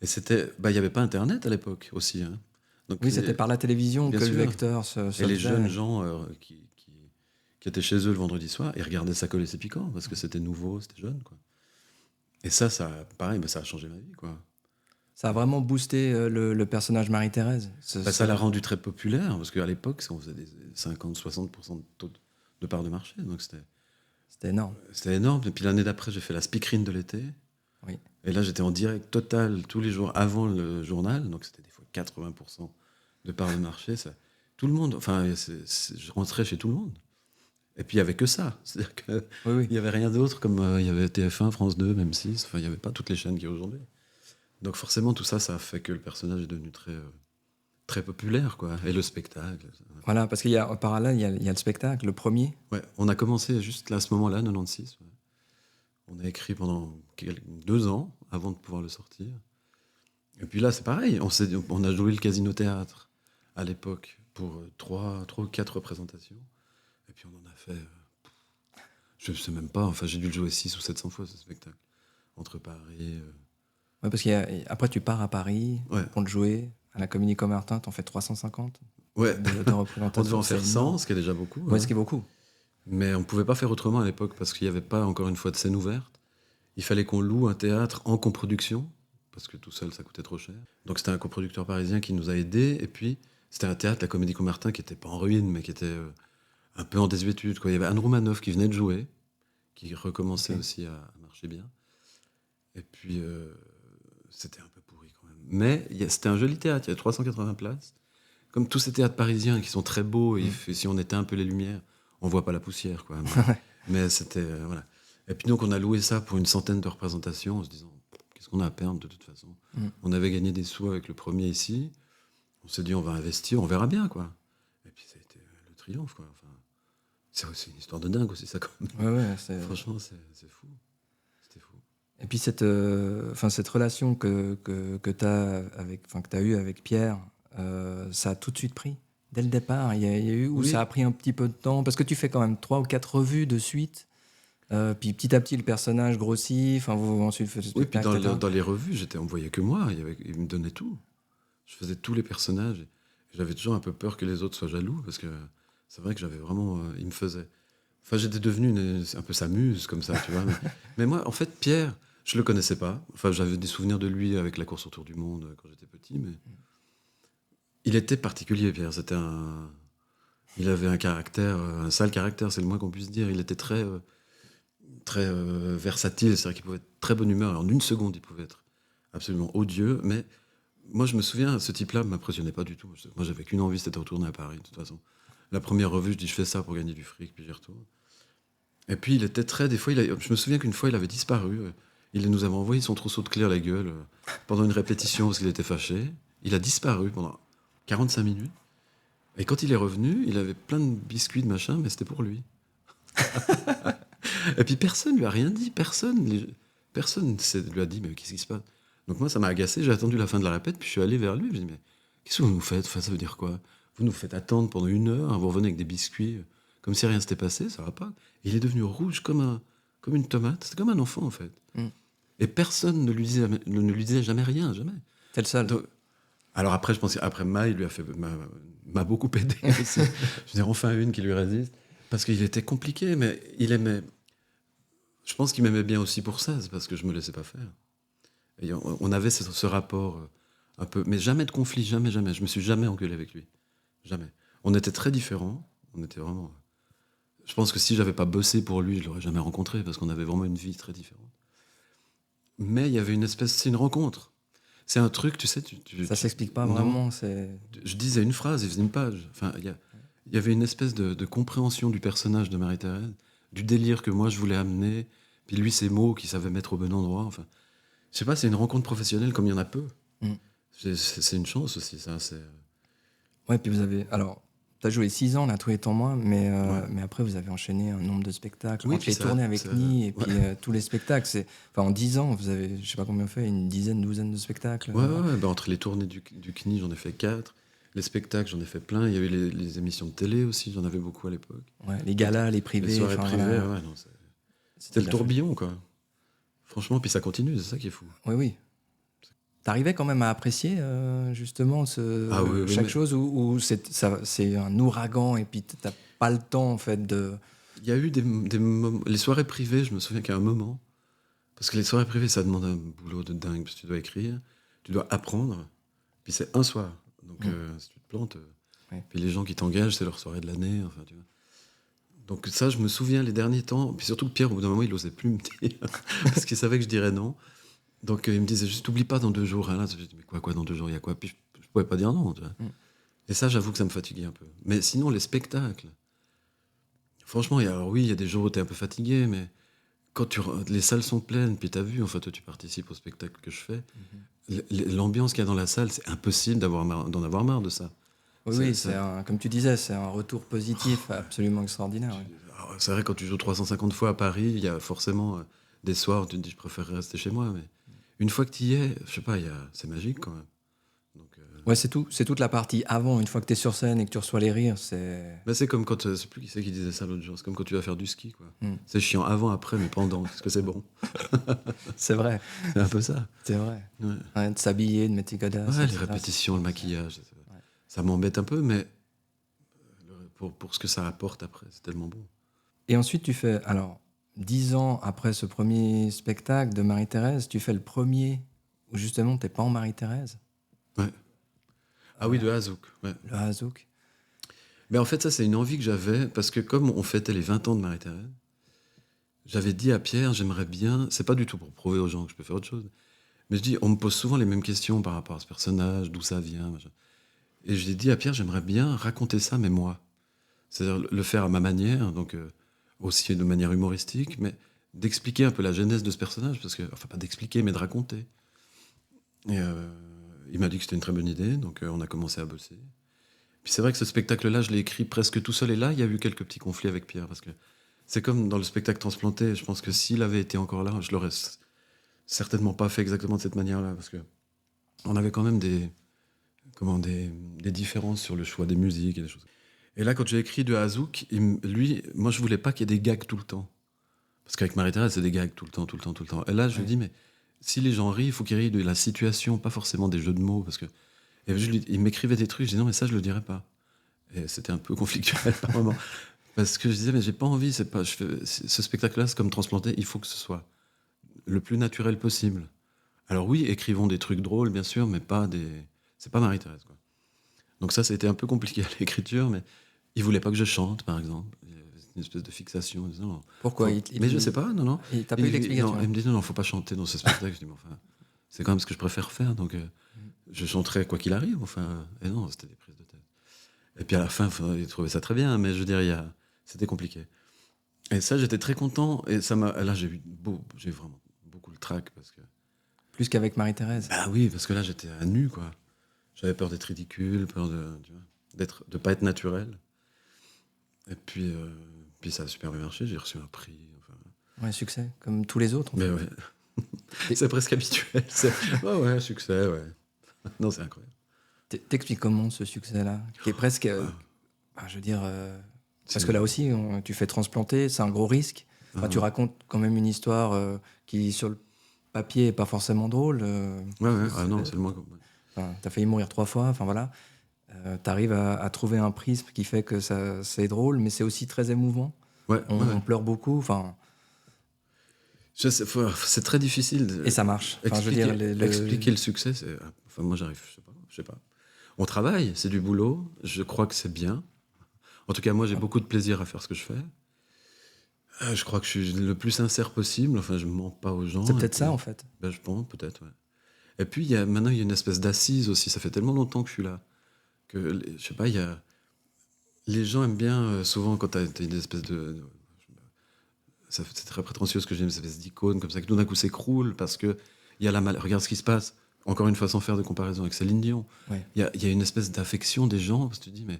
Et c'était, il n'y avait pas Internet à l'époque aussi. Hein. Donc, oui, c'était par la télévision bien que sûr. le lecteur se Et les jeunes gens qui étaient chez eux le vendredi soir, ils regardaient Ça colle et c'est piquant parce que c'était nouveau, c'était jeune, quoi. Et ça pareil, ça a changé ma vie, quoi. Ça a vraiment boosté le personnage Marie-Thérèse. Ça l'a rendu très populaire parce qu'à l'époque, on faisait des 50-60% de taux de part de marché, donc c'était énorme. C'était énorme. Et puis l'année d'après, j'ai fait la speakerine de l'été. Oui. Et là, j'étais en direct total tous les jours avant le journal. Donc, c'était des fois 80% de part de marché. Ça, tout le monde, enfin, je rentrais chez tout le monde. Et puis, il n'y avait que ça. C'est-à-dire qu'il n'y avait rien d'autre, comme il y avait TF1, France 2, même 6. Enfin, il n'y avait pas toutes les chaînes qu'il y a aujourd'hui. Donc, forcément, tout ça, ça a fait que le personnage est devenu très, très populaire, quoi. Et le spectacle. Voilà, parce qu'il y a, en parallèle, il y a le spectacle, le premier. Ouais, on a commencé juste là, à ce moment-là, 96. Ouais. On a écrit pendant 2 ans avant de pouvoir le sortir. Et puis là, c'est pareil. On a joué le Casino Théâtre à l'époque pour 3 ou 4 représentations. Et puis on en a fait... je ne sais même pas. Enfin, j'ai dû le jouer 600 ou 700 fois, ce spectacle. Entre Paris... Ouais, parce qu'après, tu pars à Paris pour le jouer. À la Comédie Commartin, t'en fais 350 de représentations. On devait en faire 100, ce qui est déjà beaucoup. Ouais, ce qui est beaucoup. Mais on ne pouvait pas faire autrement à l'époque parce qu'il n'y avait pas, encore une fois, de scène ouverte. Il fallait qu'on loue un théâtre en coproduction, parce que tout seul, ça coûtait trop cher. Donc c'était un coproducteur parisien qui nous a aidés. Et puis, c'était un théâtre, la Comédie Commartin, qui n'était pas en ruine, mais qui était un peu en désuétude, quoi. Il y avait Anne Roumanoff qui venait de jouer, qui recommençait aussi à marcher bien. Et puis, c'était un peu pourri quand même. Mais c'était un joli théâtre, il y avait 380 places. Comme tous ces théâtres parisiens qui sont très beaux, et si on éteint un peu les lumières, on voit pas la poussière, quoi. Mais c'était... voilà. Et puis donc, on a loué ça pour une centaine de représentations en se disant, qu'est-ce qu'on a à perdre de toute façon. On avait gagné des sous avec le premier ici. On s'est dit, on va investir, on verra bien, quoi. Et puis, ça a été le triomphe, quoi. Enfin, c'est aussi une histoire de dingue aussi, ça, quand même. Franchement, c'est fou. C'était fou. Et puis, cette relation que t'as eue avec Pierre, ça a tout de suite pris. Dès le départ, il y a eu où ça a pris un petit peu de temps, parce que tu fais quand même 3 ou 4 revues de suite, puis petit à petit le personnage grossit, enfin vous ensuite faites oui, puis dans les revues, on voyait que moi, il me donnait tout. Je faisais tous les personnages, et j'avais toujours un peu peur que les autres soient jaloux, parce que c'est vrai que j'avais vraiment, il me faisait. Enfin, j'étais devenu un peu sa muse comme ça, tu vois. Mais moi, en fait, Pierre, je le connaissais pas. Enfin, j'avais des souvenirs de lui avec la course autour du monde quand j'étais petit, mais il était particulier, Pierre. Il avait un caractère, un sale caractère, c'est le moins qu'on puisse dire. Il était très, très versatile, c'est-à-dire qu'il pouvait être très bonne humeur. En une seconde, il pouvait être absolument odieux. Mais moi, je me souviens, ce type-là ne m'impressionnait pas du tout. Moi, j'avais qu'une envie, c'était de retourner à Paris, de toute façon. La première revue, je dis, je fais ça pour gagner du fric, puis j'y retourne. Et puis, il était très... Des fois, je me souviens qu'une fois, il avait disparu. Il nous avait envoyé son trousseau de clés à la gueule pendant une répétition parce qu'il était fâché. Il a disparu pendant 45 minutes. Et quand il est revenu, il avait plein de biscuits, de machin, mais c'était pour lui. Et puis personne lui a rien dit, personne lui a dit, mais qu'est-ce qui se passe? Donc moi, ça m'a agacé, j'ai attendu la fin de la répète, puis je suis allé vers lui, je lui ai dit, mais qu'est-ce que vous nous faites? Enfin, ça veut dire quoi? Vous nous faites attendre pendant 1 heure, vous revenez avec des biscuits, comme si rien s'était passé, ça va pas. Et il est devenu rouge comme une tomate, c'était comme un enfant en fait. Mm. Et personne ne lui disait jamais rien, jamais. T'es le seul. Donc, alors après, je pense qu'après Maï m'a beaucoup aidé aussi. Je veux dire, enfin une qui lui résiste. Parce qu'il était compliqué, mais il aimait. Je pense qu'il m'aimait bien aussi pour ça, c'est parce que je me laissais pas faire. Et on avait ce rapport un peu. Mais jamais de conflit, jamais, jamais. Je me suis jamais engueulé avec lui. Jamais. On était très différents. On était vraiment. Je pense que si j'avais pas bossé pour lui, je l'aurais jamais rencontré, parce qu'on avait vraiment une vie très différente. Mais il y avait une espèce. C'est une rencontre. C'est un truc, tu sais. Ça s'explique pas non. vraiment. Je disais une phrase, il faisait une page. Enfin, il y avait une espèce de compréhension du personnage de Marie-Thérèse, du délire que moi je voulais amener, puis lui ses mots qu'il savait mettre au bon endroit. Enfin, je sais pas, c'est une rencontre professionnelle comme il y en a peu. Mm. C'est une chance aussi, ça. Ouais, puis vous avez. Alors, t'as joué 6 ans là, tous les temps moi, mais Ouais. après vous avez enchaîné un nombre de spectacles. Oui, Entre puis les tournées avec Ni et puis ouais. tous les spectacles. Enfin, en 10 ans, vous avez, je sais pas combien fait, une dizaine, douzaine de spectacles. Ouais. Bah, entre les tournées du CNI, j'en ai fait 4. Les spectacles, j'en ai fait plein. Il y a eu les émissions de télé aussi, j'en avais beaucoup à l'époque. Ouais, les galas, les privés. Les soirées enfin, privées, voilà. ouais, non, c'était le la tourbillon, quoi. Franchement, puis ça continue, c'est ça qui est fou. Oui, oui. T'arrivais quand même à apprécier justement Ah oui, chaque mais- chose ou c'est un ouragan et puis t'as pas le temps en fait de. Il y a eu des moments. Les soirées privées, je me souviens qu'à un moment. Parce que les soirées privées, ça demande un boulot de dingue. Parce que tu dois écrire, tu dois apprendre. Puis c'est un soir. Donc si tu te plantes. Ouais. Puis les gens qui t'engagent, c'est leur soirée de l'année. Enfin, tu vois. Donc ça, je me souviens les derniers temps. Puis surtout que Pierre, au bout d'un moment, il n'osait plus me dire. Parce qu'il savait que je dirais non. Donc il me disait juste, oublie pas dans 2 jours. Hein. Là, je me dis, mais quoi, dans 2 jours, il y a quoi? Puis je pouvais pas dire non. Tu vois. Et ça, j'avoue que ça me fatiguait un peu. Mais sinon, les spectacles. Franchement, alors oui, il y a des jours où t'es un peu fatigué, mais quand les salles sont pleines, puis t'as vu, enfin toi tu participes au spectacle que je fais, l'ambiance qu'il y a dans la salle, c'est impossible d'en avoir marre de ça. Oui, comme tu disais, c'est un retour positif absolument extraordinaire. Ouais. Alors, c'est vrai, quand tu joues 350 fois à Paris, il y a forcément des soirs où tu te dis je préférerais rester chez moi, mais une fois que tu y es, je sais pas, c'est magique quand même. Donc, Ouais, c'est toute la partie avant, une fois que tu es sur scène et que tu reçois les rires, c'est. c'est comme quand, je sais plus qui c'est qui disait ça l'autre jour, c'est comme quand tu vas faire du ski, quoi. Mm. C'est chiant avant, après, mais pendant, est-ce que c'est bon? C'est vrai, C'est un peu ça. c'est vrai. Ouais. Ouais, de s'habiller, de mettre tes godasses. Ouais, les etc. répétitions, le maquillage, ça m'embête un peu, mais pour ce que ça apporte après, c'est tellement bon. Et ensuite, tu fais, alors, 10 ans après ce premier spectacle de Marie-Thérèse, tu fais le premier où justement t'es pas en Marie-Thérèse, Ouais. Ah oui, de Hazouk. Ouais. le Hazouk. Mais en fait, ça, c'est une envie que j'avais, parce que comme on fêtait les 20 ans de Marie-Thérèse, j'avais dit à Pierre, j'aimerais bien, c'est pas du tout pour prouver aux gens que je peux faire autre chose, mais je dis, on me pose souvent les mêmes questions par rapport à ce personnage, d'où ça vient, machin. Et j'ai dit à Pierre, j'aimerais bien raconter ça, mais moi. C'est-à-dire le faire à ma manière, donc aussi de manière humoristique, mais d'expliquer un peu la genèse de ce personnage, parce que, enfin pas d'expliquer, mais de raconter. Et il m'a dit que c'était une très bonne idée, donc on a commencé à bosser. Puis c'est vrai que ce spectacle-là, je l'ai écrit presque tout seul, et là, il y a eu quelques petits conflits avec Pierre, parce que c'est comme dans le spectacle Transplanté, je pense que s'il avait été encore là, je l'aurais certainement pas fait exactement de cette manière-là, parce que on avait quand même des différences sur le choix des musiques et des choses. Et là, quand j'ai écrit de Hazouk, lui, moi, je voulais pas qu'il y ait des gags tout le temps. Parce qu'avec Marie-Thérèse, c'est des gags tout le temps. Et là, je lui dis, mais si les gens rient, il faut qu'ils rient de la situation, pas forcément des jeux de mots. Parce que et il m'écrivait des trucs, je dis non, mais ça, je le dirais pas. Et c'était un peu conflictuel par moment. Parce que je disais, mais j'ai pas envie, ce spectacle-là, c'est comme Transplanté, il faut que ce soit le plus naturel possible. Alors oui, écrivons des trucs drôles, bien sûr, mais c'est pas Marie-Thérèse, quoi. Donc ça a été un peu compliqué à l'écriture, mais il voulait pas que je chante, par exemple. Il y avait une espèce de fixation. Il disait, non, Pourquoi mais je sais pas, non. Il t'a pas eu l'explication. Non, il me dit non, faut pas chanter dans ce spectacle. Je dis, mais enfin, c'est quand même ce que je préfère faire, donc je chanterai quoi qu'il arrive. Enfin, et non, c'était des prises de tête. Et puis à la fin, il trouvait ça très bien, mais je veux dire, c'était compliqué. Et ça, j'étais très content. Et là, j'ai vraiment beaucoup le trac parce que. Plus qu'avec Marie-Thérèse. Ah oui, parce que là, j'étais à nu, quoi. J'avais peur d'être ridicule, peur de pas être naturel. Et puis ça a super bien marché, j'ai reçu un prix. Enfin. Ouais, succès, comme tous les autres. En Mais fait. ouais, c'est presque habituel. Ouais, succès, ouais. Non, c'est incroyable. T'expliques comment ce succès-là, qui est presque, je veux dire, parce que là aussi, tu fais transplanter, c'est un gros risque. Tu racontes quand même une histoire qui, sur le papier, est pas forcément drôle. Ouais, non, c'est le moins. T'as failli mourir 3 fois, enfin voilà. T'arrives à trouver un prisme qui fait que c'est drôle, mais c'est aussi très émouvant. On pleure beaucoup, enfin. C'est très difficile. Et ça marche. Expliquer le succès, moi j'arrive, je sais pas. On travaille, c'est du boulot. Je crois que c'est bien. En tout cas, moi j'ai beaucoup de plaisir à faire ce que je fais. Je crois que je suis le plus sincère possible. Enfin, je mens pas aux gens. C'est peut-être ça en fait. Ben, je pense peut-être. Ouais. Et puis maintenant il y a une espèce d'assise aussi. Ça fait tellement longtemps que je suis là que je sais pas. Les gens aiment bien souvent quand t'as une espèce c'est très prétentieux ce que j'ai, une espèce d'icône comme ça, qui tout d'un coup s'écroule parce que il y a regarde ce qui se passe, encore une fois sans faire de comparaison avec Céline Dion. Ouais. Il y a une espèce d'affection des gens, parce que tu te dis, mais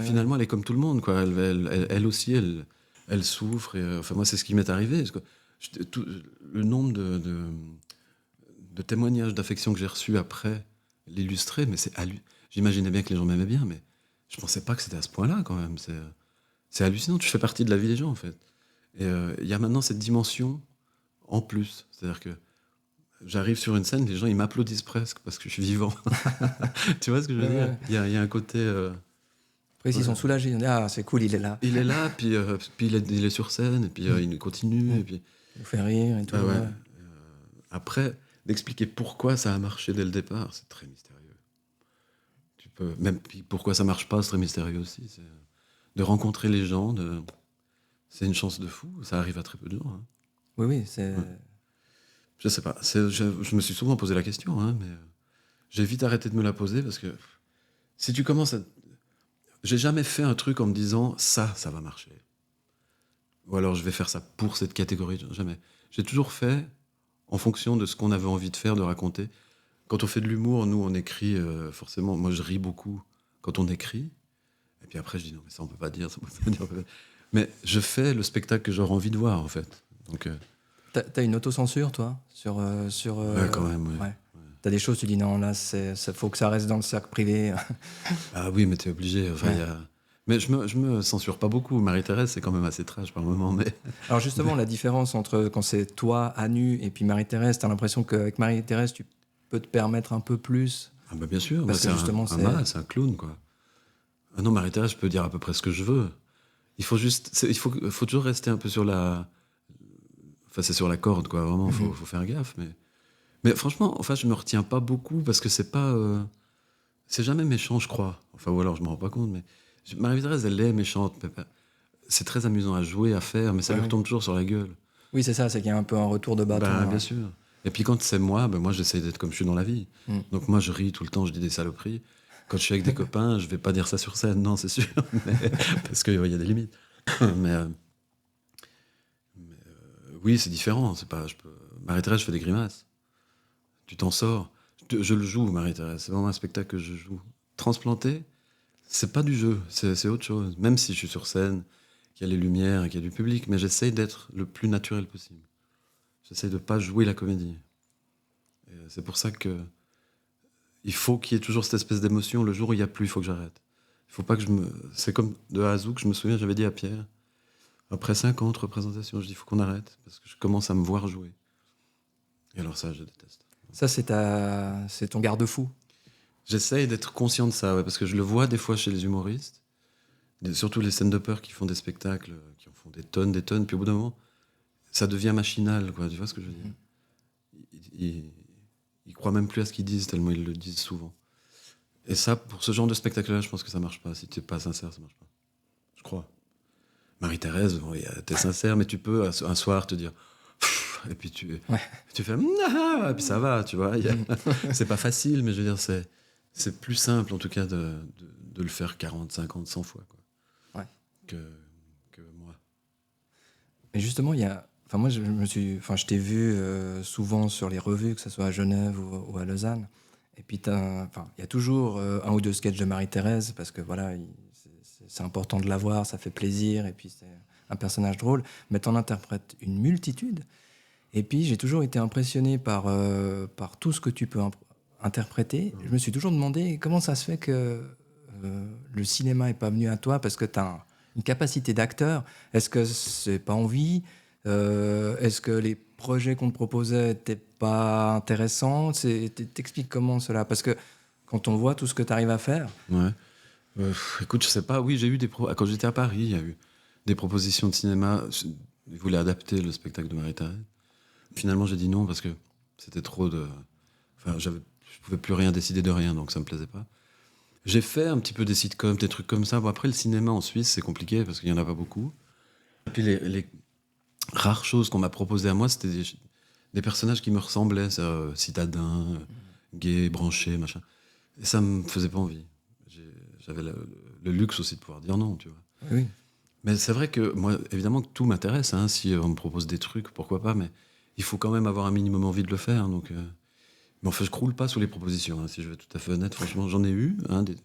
finalement, elle est comme tout le monde, quoi. Elle aussi, elle souffre. Et, enfin, moi, c'est ce qui m'est arrivé. Le nombre de témoignages d'affection que j'ai reçus après l'illustrer, mais j'imaginais bien que les gens m'aimaient bien, mais je pensais pas que c'était à ce point-là, quand même. C'est hallucinant. Tu fais partie de la vie des gens, en fait. Et il y a maintenant cette dimension en plus. C'est-à-dire que j'arrive sur une scène, les gens ils m'applaudissent presque parce que je suis vivant. Tu vois ce que je veux dire ? Il y a un côté. Après, ils sont soulagés. Ils disent, ah, c'est cool, il est là. Il est là, puis il est sur scène, et puis il continue. Et puis... Il nous fait rire et tout. Après, d'expliquer pourquoi ça a marché dès le départ, c'est très mystérieux. Même pourquoi ça marche pas, c'est très mystérieux aussi. C'est de rencontrer les gens, c'est une chance de fou. Ça arrive à très peu de gens. Hein. Oui, c'est. Ouais. Je sais pas. Je me suis souvent posé la question, hein, mais j'ai vite arrêté de me la poser parce que si tu commences à. J'ai jamais fait un truc en me disant ça va marcher. Ou alors je vais faire ça pour cette catégorie. Jamais. J'ai toujours fait en fonction de ce qu'on avait envie de faire, de raconter. Quand on fait de l'humour, nous on écrit forcément. Moi je ris beaucoup quand on écrit. Et puis après je dis non mais ça on peut pas dire. Ça, on peut pas dire. Mais je fais le spectacle que j'aurais envie de voir en fait. Donc. T'as une autocensure, toi, sur Ouais, quand même, ouais. T'as des choses, tu dis non, là, faut que ça reste dans le cercle privé. Ah oui, mais t'es obligé. Enfin, Mais je me censure pas beaucoup. Marie-Thérèse, c'est quand même assez trash par moment. Mais... Alors justement, la différence entre quand c'est toi à nu et puis Marie-Thérèse, t'as l'impression qu'avec Marie-Thérèse, tu peux te permettre un peu plus. Ah bah bien sûr, parce que justement, c'est un clown, quoi. Ah non, Marie-Thérèse, je peux dire à peu près ce que je veux. Il faut toujours rester un peu sur la... Enfin, c'est sur la corde, quoi. Vraiment, faut faire gaffe. Mais franchement, enfin, je me retiens pas beaucoup parce que c'est pas... C'est jamais méchant, je crois. Enfin, ou alors je me rends pas compte, mais... Marie-Thérèse, elle est méchante. C'est très amusant à jouer, à faire, mais ça lui retombe toujours sur la gueule. Oui, c'est ça, c'est qu'il y a un peu un retour de bâton. Bien sûr. Et puis quand c'est moi, moi j'essaie d'être comme je suis dans la vie. Donc moi je ris tout le temps, je dis des saloperies. Quand je suis avec des copains, je vais pas dire ça sur scène, non, c'est sûr. Parce qu'il y a des limites. mais oui, c'est différent. Marie-Thérèse, je fais des grimaces. Tu t'en sors. Je le joue, Marie-Thérèse. C'est vraiment un spectacle que je joue. Transplanté, c'est pas du jeu, c'est autre chose. Même si je suis sur scène, qu'il y a les lumières, qu'il y a du public, mais j'essaye d'être le plus naturel possible. J'essaie de pas jouer la comédie. Et c'est pour ça que il faut qu'il y ait toujours cette espèce d'émotion. Le jour où il n'y a plus, il faut que j'arrête. Il faut pas que C'est comme de A à Zouk, je me souviens, j'avais dit à Pierre, après 50 représentations, je dis, il faut qu'on arrête, parce que je commence à me voir jouer. Et alors ça, je déteste. Ça, c'est ton garde-fou. J'essaye d'être conscient de ça, parce que je le vois des fois chez les humoristes, surtout les stand-uppers qui font des spectacles, qui en font des tonnes, puis au bout d'un moment, ça devient machinal, quoi. Tu vois ce que je veux dire ? Ils croient même plus à ce qu'ils disent, tellement ils le disent souvent. Et ça, pour ce genre de spectacle-là, je pense que ça marche pas. Si tu n'es pas sincère, ça marche pas. Je crois. Marie-Thérèse, t'es sincère, mais tu peux un soir te dire... Et puis tu fais... Et puis ça va, tu vois. C'est pas facile, mais je veux dire, c'est plus simple, en tout cas, de le faire 40, 50, 100 fois, quoi. Que moi. Mais justement, il y a... Enfin, moi, je t'ai vu souvent sur les revues, que ce soit à Genève ou à Lausanne. Et puis, il y a toujours un ou deux sketchs de Marie-Thérèse, parce que voilà, c'est important de la voir, ça fait plaisir, et puis c'est un personnage drôle, mais tu en interprètes une multitude. Et puis, j'ai toujours été impressionné par tout ce que tu peux interpréter. Je me suis toujours demandé comment ça se fait que le cinéma n'est pas venu à toi, parce que tu as une capacité d'acteur. Est-ce que c'est pas envie? Est-ce que les projets qu'on te proposait n'étaient pas intéressants? T'expliques comment cela? Parce que quand on voit tout ce que tu arrives à faire... Ouais. Écoute, je sais pas. Oui, j'ai eu quand j'étais à Paris, il y a eu des propositions de cinéma. Ils voulaient adapter le spectacle de Marie-Thérèse. Finalement, j'ai dit non parce que c'était trop de. Enfin, je pouvais plus rien décider de rien, donc ça me plaisait pas. J'ai fait un petit peu des sitcoms, des trucs comme ça. Bon, après, le cinéma en Suisse, c'est compliqué parce qu'il y en a pas beaucoup. Et puis les rares choses qu'on m'a proposées à moi, c'était des personnages qui me ressemblaient, citadins, gays, branchés, machin. Et ça me faisait pas envie. J'avais le luxe aussi de pouvoir dire non, tu vois. Oui. Mais c'est vrai que moi, évidemment que tout m'intéresse. Hein, si on me propose des trucs, pourquoi pas. Mais il faut quand même avoir un minimum envie de le faire. Donc, mais enfin, je croule pas sous les propositions. Hein, si je veux être tout à fait honnête, franchement, j'en ai eu des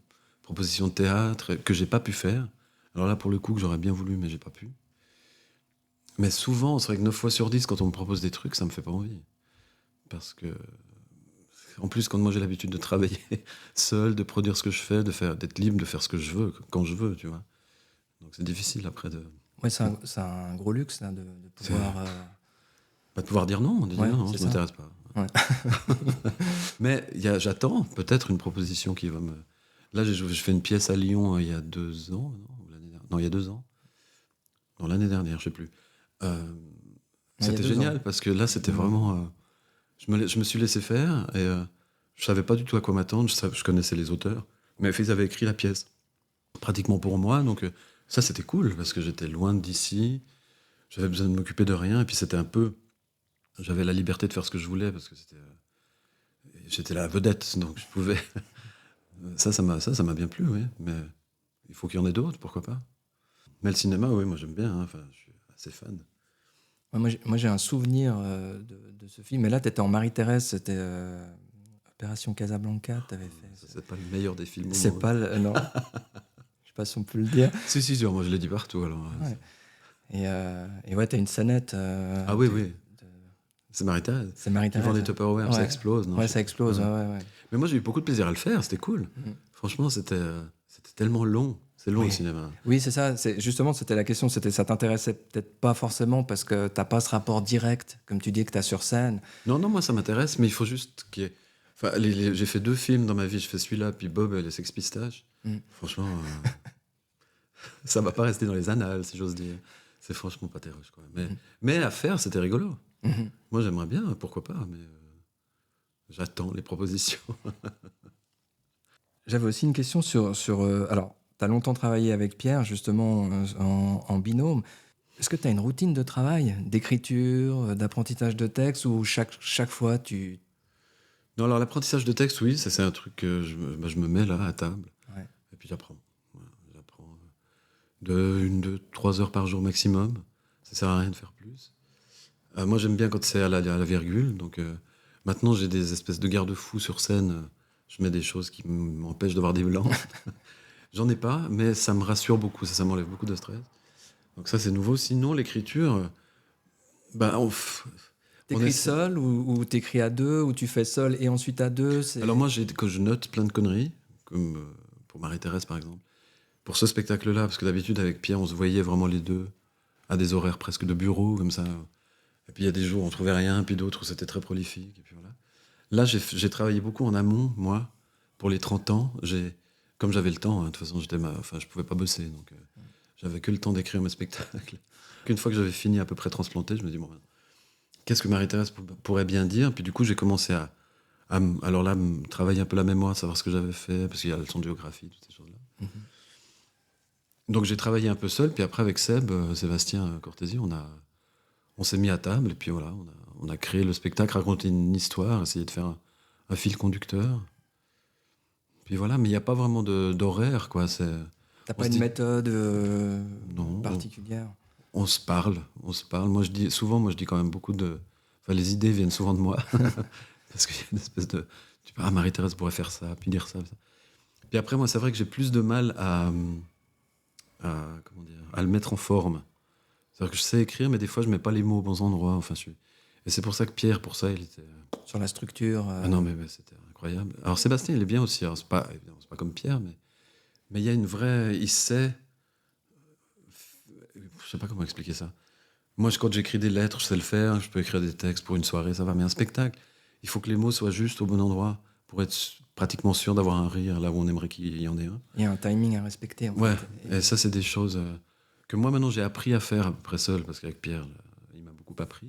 propositions de théâtre que j'ai pas pu faire. Alors là, pour le coup, que j'aurais bien voulu, mais j'ai pas pu. Mais souvent, c'est vrai que 9 fois sur 10, quand on me propose des trucs, ça me fait pas envie. Parce que, en plus, quand moi j'ai l'habitude de travailler seul, de produire ce que je fais, d'être libre de faire ce que je veux, quand je veux, tu vois. Donc c'est difficile après de... Ouais, c'est un gros luxe là, de pouvoir... Pas de pouvoir dire non, de dire Ouais, non, c'est ça ne m'intéresse pas. Ouais. Mais j'attends peut-être une proposition qui va me... Là, je fais une pièce à Lyon il y a 2 ans, non, il y a 2 ans. Non, l'année dernière, je sais plus. C'était génial parce que là, c'était vraiment... je me suis laissé faire et je savais pas du tout à quoi m'attendre. Je connaissais les auteurs, mais ils avaient écrit la pièce pratiquement pour moi, donc ça c'était cool parce que j'étais loin d'ici, j'avais besoin de m'occuper de rien et puis c'était un peu, j'avais la liberté de faire ce que je voulais parce que j'étais la vedette, donc je pouvais. ça m'a bien plu, oui, mais il faut qu'il y en ait d'autres, pourquoi pas. Mais le cinéma, oui, moi j'aime bien, hein, enfin, je suis assez fan. Moi, j'ai un souvenir de ce film. Et là, tu étais en Marie-Thérèse, c'était Opération Casablanca. T'avais fait. C'est pas le meilleur des films. C'est pas le. Non. Je sais pas si on peut le dire. Si, moi je l'ai dit partout alors. Ouais. Et ouais, t'as une scénette. Ah oui, oui. C'est Marie-Thérèse. C'est Marie-Thérèse. Ils vendent des Tupperware, ça explose. Non, ouais, ça explose. Ouais. Mais moi j'ai eu beaucoup de plaisir à le faire, c'était cool. Franchement, c'était tellement long. C'est long le cinéma. Oui, c'est ça. Justement, c'était la question. Ça t'intéressait peut-être pas forcément parce que t'as pas ce rapport direct, comme tu dis, que t'as sur scène. Non, moi ça m'intéresse, mais il faut juste qu'il y ait... Enfin, j'ai fait 2 films dans ma vie. Je fais celui-là, puis Bob et les Sex Pistaches. Franchement, ça va pas rester dans les annales, si j'ose dire. C'est franchement pas terrible, quoi. Mais à faire, c'était rigolo. Moi, j'aimerais bien, pourquoi pas, mais j'attends les propositions. J'avais aussi une question sur alors, tu as longtemps travaillé avec Pierre, justement, en binôme. Est-ce que tu as une routine de travail, d'écriture, d'apprentissage de texte, ou chaque fois tu... Non, alors l'apprentissage de texte, oui, ça c'est un truc que je me mets là, à table, et puis j'apprends. Voilà, j'apprends 2-3 heures par jour maximum. Ça sert à rien de faire plus. Moi, j'aime bien quand c'est à la virgule, donc maintenant j'ai des espèces de garde-fous sur scène. Je mets des choses qui m'empêchent d'avoir des blancs. J'en ai pas, mais ça me rassure beaucoup, ça m'enlève beaucoup de stress. Donc ça, c'est nouveau. Sinon, l'écriture, T'écris seul ou t'écris à deux, ou tu fais seul et ensuite à deux? Alors moi, que je note plein de conneries, comme pour Marie-Thérèse, par exemple. Pour ce spectacle-là, parce que d'habitude, avec Pierre, on se voyait vraiment les deux à des horaires presque de bureau, comme ça. Et puis il y a des jours où on trouvait rien, puis d'autres où c'était très prolifique. Et puis voilà. Là, j'ai travaillé beaucoup en amont, moi, pour les 30 ans. Comme j'avais le temps, hein, de toute façon, je pouvais pas bosser, donc j'avais que le temps d'écrire mes spectacles. Une fois que j'avais fini à peu près transplanté, je me dis, bon, qu'est-ce que Marie-Thérèse pourrait bien dire? Puis du coup, j'ai commencé à travailler un peu la mémoire, savoir ce que j'avais fait, parce qu'il y a la leçon de géographie, toutes ces choses-là. Donc j'ai travaillé un peu seul, puis après avec Sébastien Cortési, on s'est mis à table, et puis voilà, on a créé le spectacle, raconté une histoire, essayé de faire un fil conducteur. Puis voilà, mais il n'y a pas vraiment d'horaire, quoi. T'as pas une méthode particulière? On se parle. Moi, je dis quand même beaucoup de... Enfin, les idées viennent souvent de moi, parce qu'il y a une espèce de Tu dis, ah, Marie-Thérèse pourrait faire ça, puis dire ça, ça. Puis après, moi, c'est vrai que j'ai plus de mal comment dire, à le mettre en forme. C'est-à-dire que je sais écrire, mais des fois, je mets pas les mots aux bons endroits. Enfin, et c'est pour ça que Pierre, pour ça, il était... Sur la structure. Ah non, mais c'était incroyable. Alors, Sébastien, il est bien aussi. Alors, évidemment, c'est pas comme Pierre, mais il y a une vraie... Il sait... Je sais pas comment expliquer ça. Moi, quand j'écris des lettres, je sais le faire. Je peux écrire des textes pour une soirée, ça va. Mais un spectacle, il faut que les mots soient juste au bon endroit pour être pratiquement sûr d'avoir un rire là où on aimerait qu'il y en ait un. Il y a un timing à respecter. En Ouais, fait. et ça, c'est des choses que moi, maintenant, j'ai appris à faire à peu près seul, parce qu'avec Pierre, là, il m'a beaucoup appris.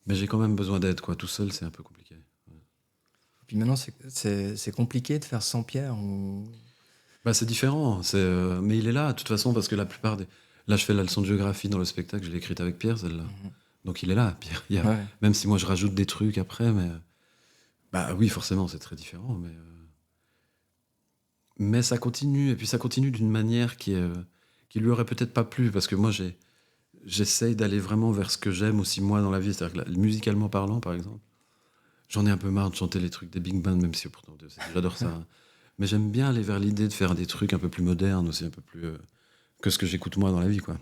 Mais j'ai quand même besoin d'aide, quoi. Tout seul, c'est un peu compliqué. Ouais. Puis maintenant, c'est compliqué de faire sans Pierre ou... Bah, c'est différent, mais il est là, de toute façon, parce que la plupart des... Là, je fais la leçon de géographie dans le spectacle, je l'ai écrite avec Pierre, celle-là. Donc il est là, Pierre. Ouais. Même si moi, je rajoute des trucs après, mais... Bah oui, forcément, c'est très différent, mais ça continue, et puis ça continue d'une manière qui lui aurait peut-être pas plu, parce que moi, j'essaye d'aller vraiment vers ce que j'aime aussi moi dans la vie, c'est-à-dire que musicalement parlant, par exemple, j'en ai un peu marre de chanter les trucs des big bands, même si pourtant j'adore ça. Mais j'aime bien aller vers l'idée de faire des trucs un peu plus modernes aussi, un peu plus que ce que j'écoute moi dans la vie, quoi.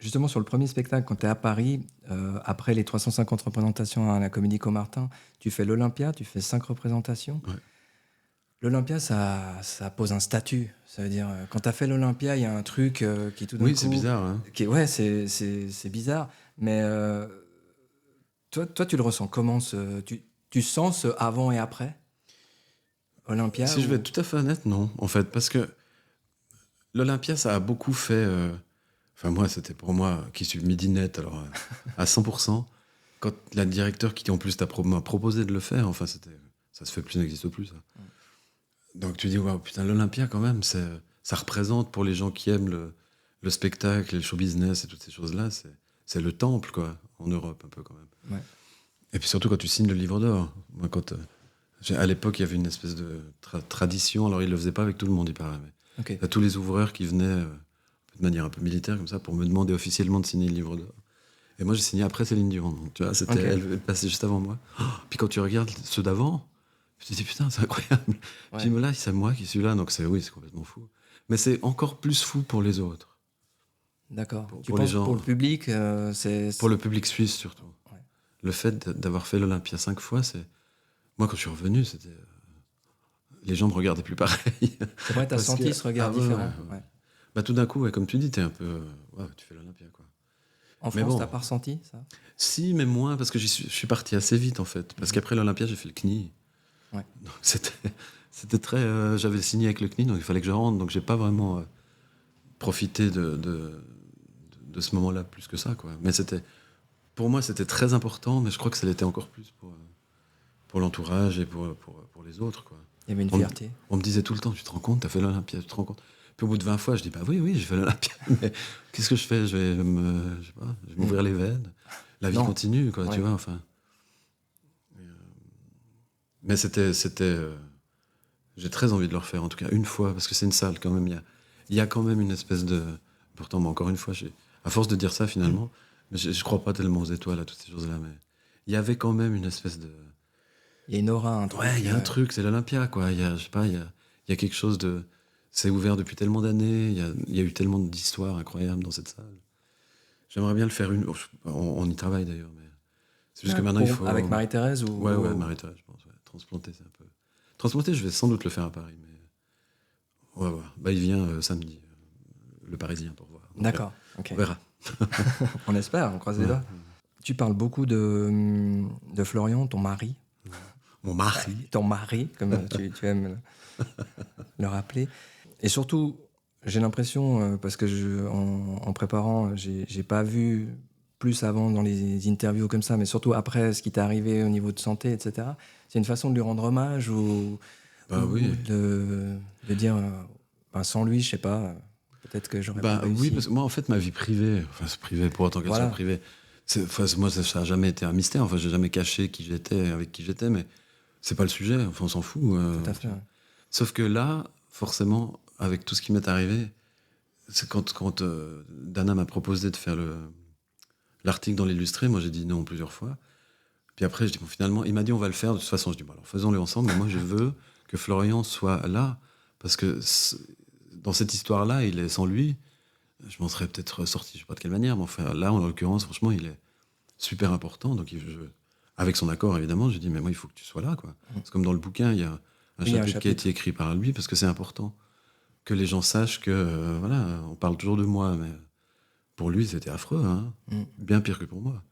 Justement, sur le premier spectacle, quand tu es à Paris, après les 350 représentations à la Comédie Comartin, tu fais l'Olympia, tu fais 5 représentations. Ouais. L'Olympia, ça pose un statut. Ça veut dire, quand tu as fait l'Olympia, il y a un truc qui tout d'un coup... Oui, c'est bizarre. Hein. Ouais, c'est bizarre. Mais toi, tu le ressens comment tu sens ce avant et après Olympia Si je vais être tout à fait honnête, non, en fait, parce que l'Olympia, ça a beaucoup fait... Enfin, moi, c'était pour moi, qui suis midinette, alors à 100%, quand la directeur qui en plus m'a proposé de le faire, enfin, ça se fait plus, ça n'existe plus, ça. Donc tu dis, waouh, putain, l'Olympia, quand même, ça représente pour les gens qui aiment le spectacle, le show business et toutes ces choses-là, c'est le temple, quoi, en Europe, un peu, quand même. Ouais. Et puis surtout quand tu signes le livre d'or. Moi, à l'époque, il y avait une espèce de tradition, alors ils le faisaient pas avec tout le monde, il paraît, mais Ok. t'as tous les ouvreurs qui venaient de manière un peu militaire, comme ça, pour me demander officiellement de signer le livre d'or. Et moi, j'ai signé après Céline Dion, donc, tu vois, Ok. elle passait juste avant moi. Oh, puis quand tu regardes ceux d'avant, je te dis, putain, c'est incroyable. Ouais. Puis là, c'est moi qui suis là, donc c'est complètement fou. Mais c'est encore plus fou pour les autres. D'accord. Tu pour les penses gens. pour le public, c'est... Pour le public suisse, surtout. Ouais. Le fait d'avoir fait l'Olympia 5 fois, c'est... Moi, quand je suis revenu, c'était... Les gens me regardaient plus pareil. C'est vrai, t'as senti ce regard différent. Ouais. Bah, tout d'un coup, ouais, comme tu dis, t'es un peu... Ouais, tu fais l'Olympia, quoi. En Mais France, bon. t'as pas ressenti ça? Si, mais moins, parce que je suis parti assez vite, en fait. Parce qu'après l'Olympia, j'ai fait le CNI. Ouais. Donc c'était très... j'avais signé avec le CNI, donc il fallait que je rentre. Donc j'ai pas vraiment profité de ce moment-là plus que ça, quoi. Mais pour moi, c'était très important, mais je crois que ça l'était encore plus pour l'entourage et pour les autres, quoi. Il y avait une fierté. On me disait tout le temps, tu te rends compte, t'as fait l'Olympia, tu te rends compte. Puis au bout de 20 fois, je dis, bah oui, j'ai fait l'Olympia, mais qu'est-ce que je fais? Je vais m'ouvrir les veines. La vie continue, quoi, Ouais. tu vois, enfin. Mais j'ai très envie de le refaire, en tout cas, une fois, parce que c'est une salle, quand même. Il y a quand même une espèce de... Pourtant, mais encore une fois, à force de dire ça, finalement, mais je crois pas tellement aux étoiles, à toutes ces choses-là, mais il y avait quand même une espèce de... Il y a une aura, un truc. Ouais, il y a un truc, c'est l'Olympia, quoi. Je sais pas, il y a quelque chose de... C'est ouvert depuis tellement d'années, il y a eu tellement d'histoires incroyables dans cette salle. J'aimerais bien le faire on y travaille d'ailleurs, mais c'est juste que maintenant il faut... Avec Marie-Thérèse ou... Ouais, Marie-Thérèse, je pense. Ouais. Transplanter, c'est un peu... Transplanter, je vais sans doute le faire à Paris, mais... On va voir. Bah, il vient samedi, le Parisien, pour voir. Donc, D'accord, ok. on verra. On espère, on croise les doigts. Tu parles beaucoup de Florian, ton mari. Mon mari. Ton mari, comme tu aimes le rappeler. Et surtout, j'ai l'impression, parce que en préparant, j'ai pas vu plus avant dans les interviews comme ça, mais surtout après ce qui t'est arrivé au niveau de santé, etc. C'est une façon de lui rendre hommage ou Oui. de dire, sans lui, je sais pas, peut-être que j'aurais pas réussi. Oui, parce que moi, en fait, ma vie privée, enfin, c'est privé pour autant qu'elle soit privée, moi, ça n'a jamais été un mystère. Enfin, j'ai jamais caché qui j'étais, avec qui j'étais, mais c'est pas le sujet. Enfin, on s'en fout. Tout à fait. Sauf que là, forcément, avec tout ce qui m'est arrivé, c'est quand Dana m'a proposé de faire l'article dans l'Illustré, moi j'ai dit non plusieurs fois. Puis après, je dis, bon, finalement, il m'a dit, on va le faire de toute façon. Je dis, bon, alors faisons-le ensemble, mais moi, je veux que Florian soit là, parce que dans cette histoire-là, il est sans lui, je m'en serais peut-être sorti, je sais pas de quelle manière, mais enfin, là, en l'occurrence, franchement, il est super important. Donc, avec son accord, évidemment, je dis, mais moi, il faut que tu sois là, quoi. C'est comme dans le bouquin, il y a un chapitre qui a été écrit par lui, parce que c'est important que les gens sachent que, voilà, on parle toujours de moi, mais pour lui, c'était affreux, hein. Bien pire que pour moi.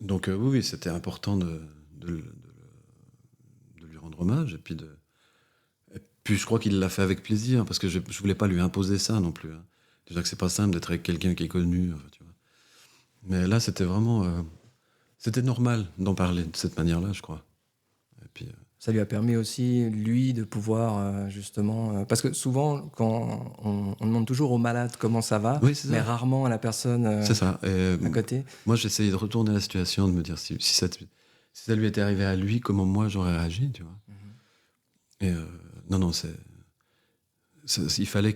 Donc, oui, c'était important de lui rendre hommage, et puis je crois qu'il l'a fait avec plaisir, parce que je voulais pas lui imposer ça non plus, hein. Déjà que c'est pas simple d'être avec quelqu'un qui est connu, enfin, tu vois. Mais là, c'était vraiment... c'était normal d'en parler de cette manière-là, je crois. Et puis, Ça lui a permis aussi, lui, de pouvoir justement... parce que souvent, quand on demande toujours au malade comment ça va, oui, c'est ça. mais rarement à la personne c'est ça. Et, à côté. Moi, j'essayais de retourner la situation, de me dire si ça lui était arrivé à lui, comment moi j'aurais réagi, tu vois. Et non, il fallait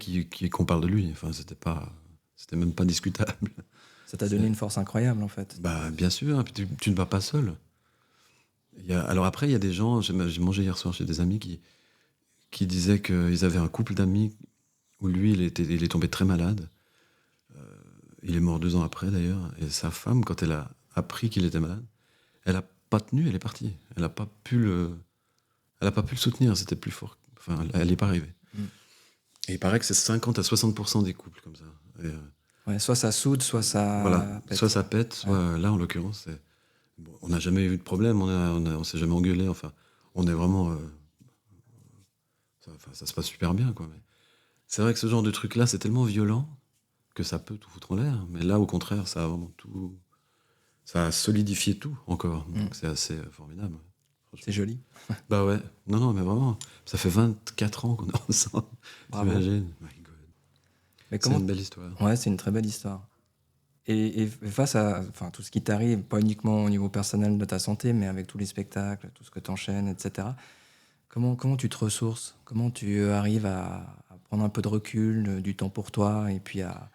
qu'on parle de lui. Enfin, c'était même pas discutable. Ça t'a donné une force incroyable, en fait. Bah, bien sûr. Puis tu ne vas pas seul. Alors après, il y a des gens. J'ai mangé hier soir chez des amis qui disaient qu'ils avaient un couple d'amis où lui, il est tombé très malade. Il est mort 2 ans après, d'ailleurs. Et sa femme, quand elle a appris qu'il était malade, elle a pas tenu. Elle est partie. Elle a pas pu le soutenir. C'était plus fort. Enfin, elle n'est pas arrivée. Et il paraît que c'est 50 à 60% des couples comme ça. Et, ouais, soit ça soude, soit ça pète. Soit ça pète, soit là, en l'occurrence, on n'a jamais eu de problème, on s'est jamais engueulé. Enfin, on est vraiment... ça se passe super bien, quoi. Mais c'est vrai que ce genre de truc-là, c'est tellement violent que ça peut tout foutre en l'air. Mais là, au contraire, ça a vraiment tout... Ça a solidifié tout, encore. Donc c'est assez formidable. C'est joli. Bah ouais. Non, mais vraiment. Ça fait 24 ans qu'on est ensemble. T'imagines ? My God. Mais c'est une belle histoire. Ouais, c'est une très belle histoire. Et face à tout ce qui t'arrive, pas uniquement au niveau personnel de ta santé, mais avec tous les spectacles, tout ce que t'enchaînes, etc., comment tu te ressources ? Comment tu arrives à prendre un peu de recul, du temps pour toi, et puis à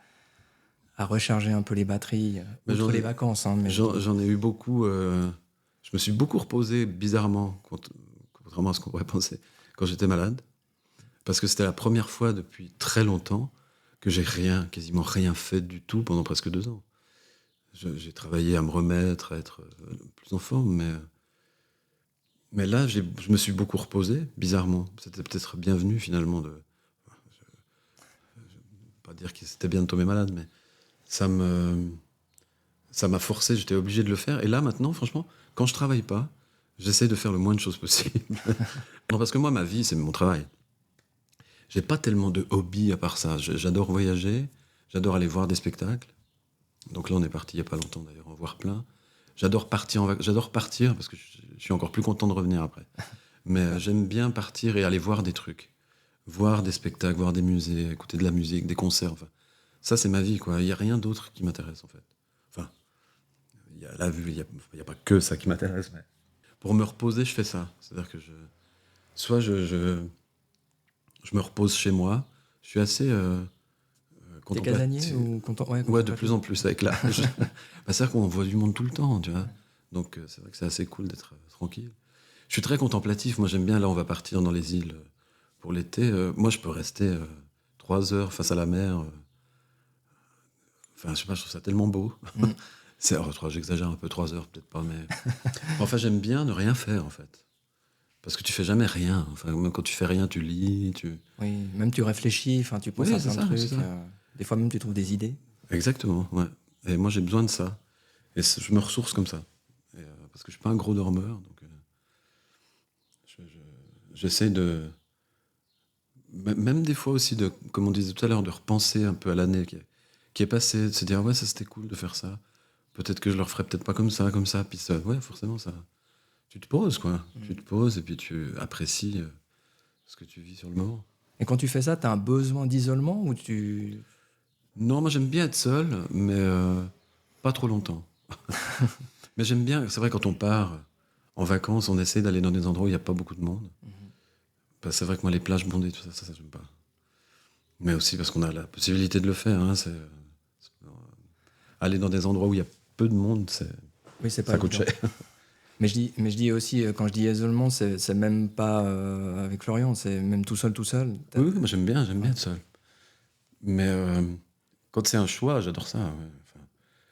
recharger un peu les batteries, outre les vacances, hein, mais j'en ai eu beaucoup. Je me suis beaucoup reposé, bizarrement, contrairement à ce qu'on pourrait penser, quand j'étais malade. Parce que c'était la première fois depuis très longtemps que j'ai quasiment rien fait du tout pendant presque 2 ans. J'ai travaillé à me remettre, à être plus en forme, mais là, je me suis beaucoup reposé, bizarrement. C'était peut-être bienvenu, finalement. Je ne vais pas dire que c'était bien de tomber malade, mais ça m'a forcé, j'étais obligé de le faire. Et là, maintenant, franchement, quand je travaille pas, j'essaie de faire le moins de choses possible. Non, parce que moi, ma vie, c'est mon travail. J'ai pas tellement de hobbies à part ça. J'adore voyager, j'adore aller voir des spectacles. Donc là, on est parti il y a pas longtemps, d'ailleurs, en voir plein. J'adore partir parce que je suis encore plus content de revenir après. Mais j'aime bien partir et aller voir des trucs. Voir des spectacles, voir des musées, écouter de la musique, des concerts. Enfin, ça, c'est ma vie, quoi. Il n'y a rien d'autre qui m'intéresse, en fait. Enfin, il y a la vue, il y a pas que ça qui m'intéresse. Mais pour me reposer, je fais ça. C'est-à-dire que soit je me repose chez moi. Je suis assez T'es casanier ou content? Ouais, de plus en plus avec l'âge. C'est-à-dire qu'on voit du monde tout le temps, tu vois. Donc c'est vrai que c'est assez cool d'être tranquille. Je suis très contemplatif. Moi, j'aime bien. Là, on va partir dans les îles pour l'été. Moi, je peux rester 3 heures face à la mer. Enfin, je sais pas, je trouve ça tellement beau. J'exagère un peu, 3 heures, peut-être pas, mais... Enfin, j'aime bien ne rien faire, en fait. Parce que tu fais jamais rien. Enfin, même quand tu fais rien, tu lis, Oui, même tu réfléchis, tu penses à plein de trucs. Des fois même, tu trouves des idées. Exactement, ouais. Et moi, j'ai besoin de ça. Et je me ressource comme ça. Parce que je suis pas un gros dormeur, donc j'essaie de... Même des fois aussi, comme on disait tout à l'heure, de repenser un peu à l'année qui est passée, de se dire, ouais, ça c'était cool de faire ça. Peut-être que je le referais peut-être pas comme ça. Puis ça, ouais, forcément, ça... Tu te poses, quoi. Tu te poses et puis tu apprécies ce que tu vis sur le moment. Et quand tu fais ça, tu as un besoin d'isolement ou tu... Non, moi j'aime bien être seul, mais pas trop longtemps. Mais j'aime bien, c'est vrai, quand on part en vacances, on essaie d'aller dans des endroits où il n'y a pas beaucoup de monde. C'est vrai que moi, les plages bondées, tout ça, j'aime pas. Mais aussi parce qu'on a la possibilité de le faire. Hein, aller dans des endroits où il y a peu de monde, ça coûte cher. Mais je dis aussi, quand je dis isolement, c'est même pas avec Florian, c'est même tout seul, tout seul. Oui, moi j'aime bien être seul. Mais quand c'est un choix, j'adore ça. Ouais. Enfin,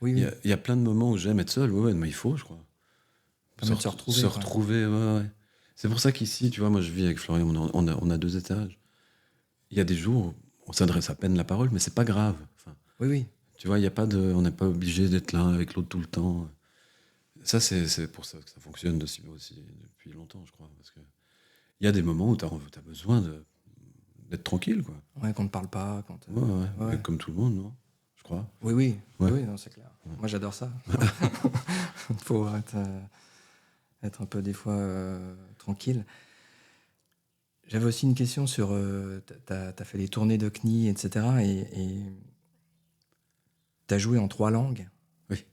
Oui, oui. il y a plein de moments où j'aime être seul, ouais, mais il faut, je crois. Permet de se retrouver. Se quoi. retrouver, ouais. C'est pour ça qu'ici, tu vois, moi je vis avec Florian, on a 2 étages. Il y a des jours où on s'adresse à peine la parole, mais c'est pas grave. Enfin, Oui, oui. tu vois, il y a pas de, on n'est pas obligé d'être l'un avec l'autre tout le temps. Ça, c'est pour ça que ça fonctionne aussi depuis longtemps, je crois. Parce que il y a des moments où tu as besoin d'être tranquille, quoi. Ouais, qu'on ne parle pas. Ouais. Comme tout le monde, non? Je crois. Oui, oui. Ouais. Oui, non, c'est clair. Ouais. Moi, j'adore ça. Faut être un peu, des fois, tranquille. J'avais aussi une question sur... t'as fait des tournées de CNI, etc. Et t'as joué en 3 langues. Oui.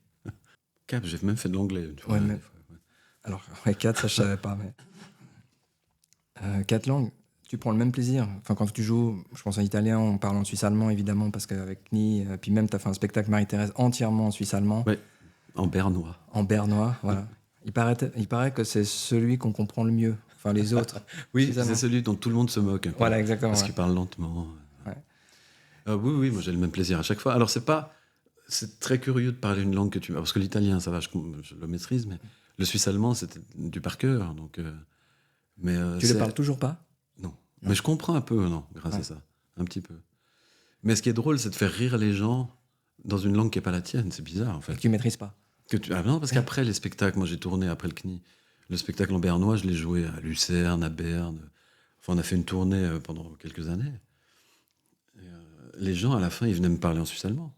Cap, j'ai même fait de l'anglais une fois. Ouais, Des mais... fois, ouais. Alors, 4, ça, je savais pas, mais... 4 langues, tu prends le même plaisir. Enfin, quand tu joues, je pense en italien, on parle en suisse-allemand, évidemment, parce qu'avec CNI, puis même, t'as fait un spectacle Marie-Thérèse entièrement en suisse-allemand. Ouais, en bernois. En bernois, voilà. Il paraît que c'est celui qu'on comprend le mieux. Enfin, les autres. Oui, c'est celui dont tout le monde se moque. Un peu, voilà, exactement. Parce qu'il parle lentement. Ouais. Oui, moi j'ai le même plaisir à chaque fois. Alors c'est très curieux de parler une langue que tu... Parce que l'italien, ça va, je le maîtrise, mais le suisse-allemand, c'était du par cœur. Donc, Tu le parles toujours pas? Non. Mais je comprends un peu, non, grâce à ça. Un petit peu. Mais ce qui est drôle, c'est de faire rire les gens dans une langue qui n'est pas la tienne. C'est bizarre, en fait. Que tu maîtrises pas. Ah non, parce qu'après les spectacles, moi j'ai tourné après le CNI. Le spectacle en bernois, je l'ai joué à Lucerne, à Berne. Enfin, on a fait une tournée pendant quelques années. Et, les gens, à la fin, ils venaient me parler en suisse-allemand.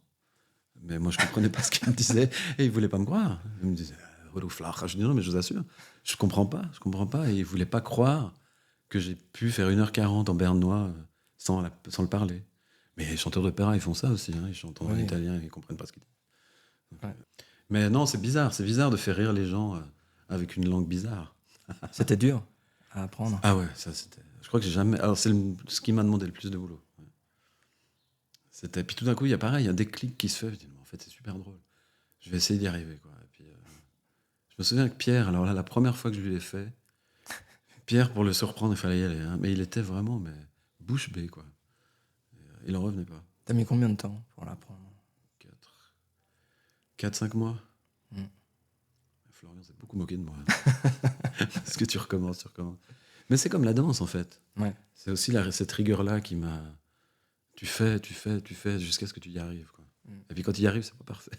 Mais moi, je comprenais pas ce qu'ils me disaient. Et ils voulaient pas me croire. Ils me disaient, je dis non, mais je vous assure, je comprends pas. Et ils voulaient pas croire que j'ai pu faire 1h40 en bernois sans le parler. Mais les chanteurs d'opéra, ils font ça aussi. Ils chantent en italien et ils comprennent pas ce qu'ils disent. Donc, mais non, c'est bizarre de faire rire les gens avec une langue bizarre. C'était dur à apprendre. Ah ouais, ça c'était. Je crois que j'ai jamais. Alors c'est ce qui m'a demandé le plus de boulot. Ouais. C'était. Puis tout d'un coup, il y a un déclic qui se fait. Je dis, en fait, c'est super drôle. Je vais essayer d'y arriver, quoi. Et puis, je me souviens que Pierre, alors là, la première fois que je lui ai fait, Pierre, pour le surprendre, il fallait y aller. Hein, mais il était vraiment bouche bée, quoi. Et, il en revenait pas. T'as mis combien de temps pour l'apprendre? 4-5 mois. Florian s'est beaucoup moqué de moi. Parce que tu recommences. Mais c'est comme la danse, en fait. Ouais. C'est aussi cette rigueur-là qui m'a... Tu fais jusqu'à ce que tu y arrives, quoi. Et puis quand tu y arrives, c'est pas parfait.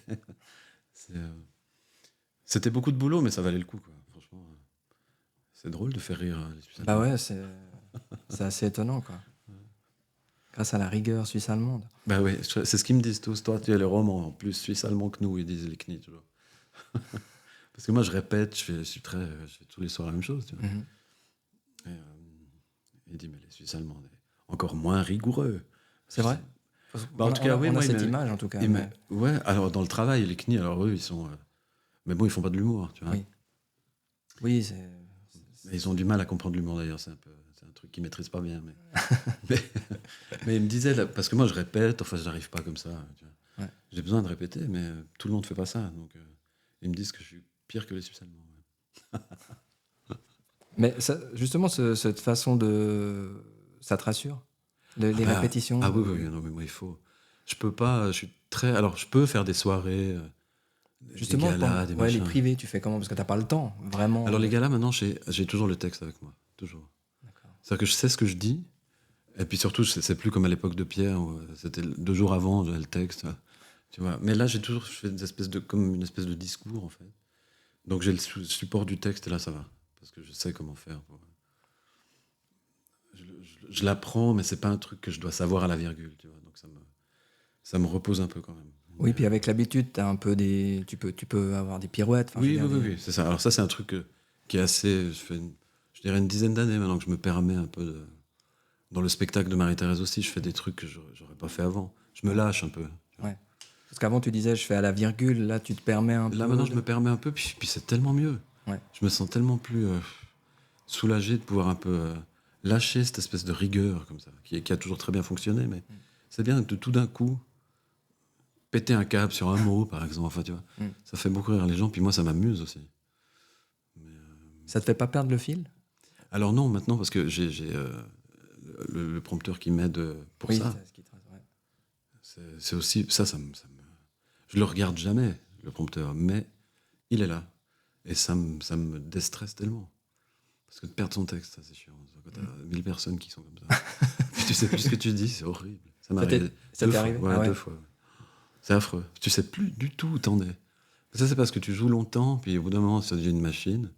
C'était beaucoup de boulot, mais ça valait le coup, quoi. Franchement, c'est drôle de faire rire les Suisses. Bah ouais, c'est assez étonnant, quoi. Grâce à la rigueur suisse-allemande. Bah oui, c'est ce qu'ils me disent tous. Toi, tu es le roman en plus suisse-allemand que nous, ils disent les CNI, toujours. Parce que moi, je répète, je fais tous les soirs la même chose, tu vois. Et, il dit, mais les Suisses-allemands, encore moins rigoureux. C'est vrai? En tout cas, on a cette image, en tout cas. Ouais, alors dans le travail, les CNI, alors eux, ils sont... mais bon, ils font pas de l'humour, tu vois. Oui, c'est... Ils ont du mal à comprendre l'humour, d'ailleurs. C'est un truc qu'ils maîtrisent pas bien. Mais ils me disaient, parce que moi, je répète, enfin, j'arrive pas comme ça. Tu vois. J'ai besoin de répéter, mais tout le monde fait pas ça. Donc, ils me disent que je suis pire que les Suisses allemands. Ouais. Mais ça, justement, cette façon de... Ça te rassure? Les répétitions? Ah oui, non, mais moi, il faut... Je peux pas... Je suis très... Alors, je peux faire des soirées... Justement, des galas, des machins. Les privés, tu fais comment? Parce que t'as pas le temps, vraiment. Alors, les galas, maintenant, j'ai toujours le texte avec moi. Toujours. C'est-à-dire que je sais ce que je dis. Et puis surtout, c'est plus comme à l'époque de Pierre, où c'était 2 jours avant, j'avais le texte. Tu vois. Mais là, je fais comme une espèce de discours, en fait. Donc j'ai le support du texte, et là, ça va. Parce que je sais comment faire. Je l'apprends, mais c'est pas un truc que je dois savoir à la virgule. Tu vois. Donc ça me repose un peu quand même. Oui, puis avec l'habitude, t'as un peu tu peux avoir des pirouettes. Oui, c'est ça. Alors ça, c'est un truc qui est assez... Je dirais une dizaine d'années maintenant que je me permets un peu de... Dans le spectacle de Marie-Thérèse aussi, je fais des trucs que j'aurais pas fait avant. Je me lâche un peu. Ouais. Parce qu'avant, tu disais, je fais à la virgule. Là, tu te permets un peu. Là, maintenant, je me permets un peu, puis c'est tellement mieux. Ouais. Je me sens tellement plus soulagé de pouvoir un peu lâcher cette espèce de rigueur comme ça, qui a toujours très bien fonctionné, mais c'est bien de tout d'un coup péter un câble sur un mot, par exemple. Enfin, tu vois, ça fait beaucoup rire les gens, puis moi, ça m'amuse aussi. Mais Ça te fait pas perdre le fil? Alors non, maintenant, parce que j'ai le prompteur qui m'aide pour Oui, ça. c'est ce qui te reste, ouais. C'est aussi... Je le regarde jamais, le prompteur, mais il est là. Et ça me déstresse tellement. Parce que de perdre son texte, ça c'est chiant. Quand t'as 1000 personnes qui sont comme ça. Puis tu sais plus ce que tu dis, c'est horrible. Ça m'est arrivé Ça t'est arrivé? Ouais, Ah ouais. 2 fois. C'est affreux. Tu sais plus du tout où t'en es. Ça, c'est parce que tu joues longtemps, puis au bout d'un moment, ça devient une machine.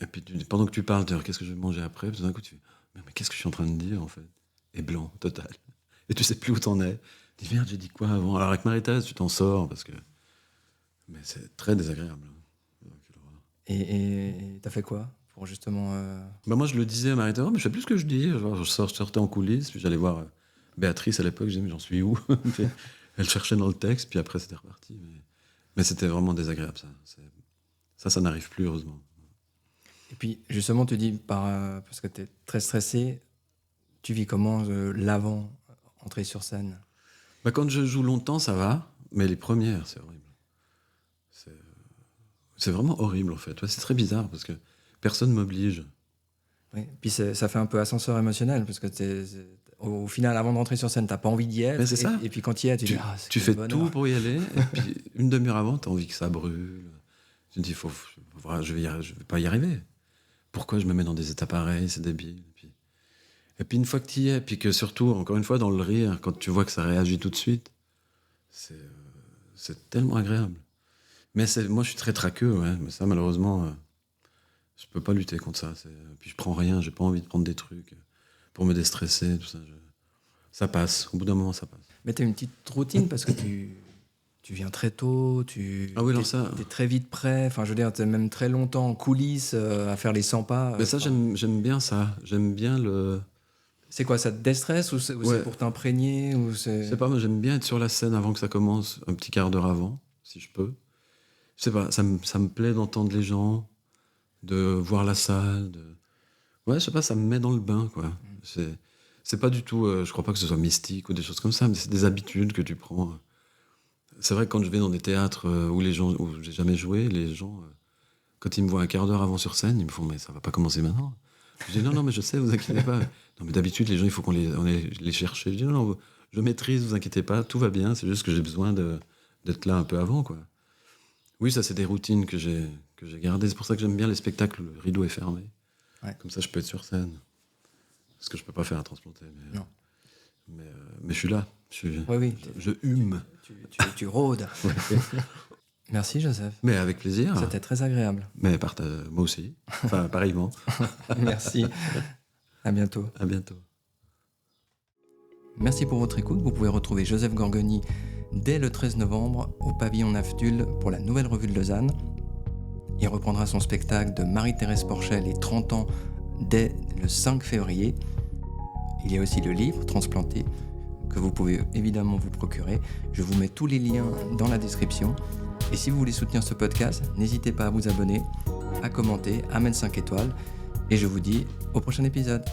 Et puis pendant que tu parles, tu dis qu'est-ce que je vais manger après, puis tout d'un coup, tu fais mais qu'est-ce que je suis en train de dire en fait? Et blanc, total. Et tu sais plus où t'en es. Tu dis merde, j'ai dit quoi avant? Alors avec Marie-Thérèse, tu t'en sors parce que. Mais c'est très désagréable. Et t'as fait quoi pour justement. Bah moi, je le disais à Marie-Thérèse, mais je sais plus ce que je dis. Je sortais en coulisses, puis j'allais voir Béatrice à l'époque, je disais mais j'en suis où? Puis elle cherchait dans le texte, puis après c'était reparti. Mais c'était vraiment désagréable ça. Ça n'arrive plus heureusement. Et puis justement, tu dis parce que t'es très stressé, tu vis comment l'avant entrée sur scène? Bah, quand je joue longtemps, ça va, mais les premières, c'est horrible. C'est vraiment horrible en fait. Ouais, c'est très bizarre parce que personne m'oblige. Oui. Puis ça fait un peu ascenseur émotionnel parce que au final, avant de rentrer sur scène, t'as pas envie d'y être. Mais c'est ça. Et puis quand tu y es, tu dis tu fais tout pour y aller, et puis une demi-heure avant, t'as envie que ça brûle. Tu te dis, je vais pas y arriver. Pourquoi je me mets dans des états pareils, c'est débile. Et puis une fois que tu y es, puis que surtout, encore une fois, dans le rire, quand tu vois que ça réagit tout de suite, c'est tellement agréable. Mais moi, je suis très traqueux, ouais. Mais ça, malheureusement, je peux pas lutter contre ça. Puis je prends rien, j'ai pas envie de prendre des trucs pour me déstresser, tout ça. Ça passe, au bout d'un moment, ça passe. Mais t'as une petite routine parce que tu viens très tôt, Ah oui, alors ça... t'es très vite prêt, enfin je veux dire, t'es même très longtemps en coulisses à faire les 100 pas. Mais ça, j'aime bien ça. J'aime bien le... C'est quoi, ça te déstresse ou c'est pour t'imprégner ou C'est pas moi, j'aime bien être sur la scène avant que ça commence, un petit quart d'heure avant, si je peux. Je sais pas, ça me plaît d'entendre les gens, de voir la salle. Ouais, je sais pas, ça me met dans le bain, quoi. C'est pas du tout... je crois pas que ce soit mystique ou des choses comme ça, mais c'est des habitudes que tu prends. C'est vrai que quand je vais dans des théâtres où j'ai jamais joué, les gens, quand ils me voient un quart d'heure avant sur scène, ils me font « mais ça va pas commencer maintenant ?» Je dis « non, mais je sais, vous inquiétez pas. » Non, mais d'habitude, les gens, il faut qu'on les cherche. Je dis « non, je maîtrise, vous inquiétez pas, tout va bien, c'est juste que j'ai besoin d'être là un peu avant, quoi. » Oui, ça, c'est des routines que j'ai gardées. C'est pour ça que j'aime bien les spectacles où le rideau est fermé. Ouais. Comme ça, je peux être sur scène. Ce que je peux pas faire à transplanter. Non. Mais je suis là. Oui. Je hume. Tu rôdes. Ouais. Merci, Joseph. Mais avec plaisir. C'était très agréable. Mais moi aussi. Enfin, pareillement. Merci. À bientôt. À bientôt. Merci pour votre écoute. Vous pouvez retrouver Joseph Gorgoni dès le 13 novembre au pavillon Naftul pour la Nouvelle Revue de Lausanne. Il reprendra son spectacle de Marie-Thérèse Porchet, les 30 ans, dès le 5 février. Il y a aussi le livre Transplanté que vous pouvez évidemment vous procurer. Je vous mets tous les liens dans la description. Et si vous voulez soutenir ce podcast, n'hésitez pas à vous abonner, à commenter, à mettre 5 étoiles. Et je vous dis au prochain épisode.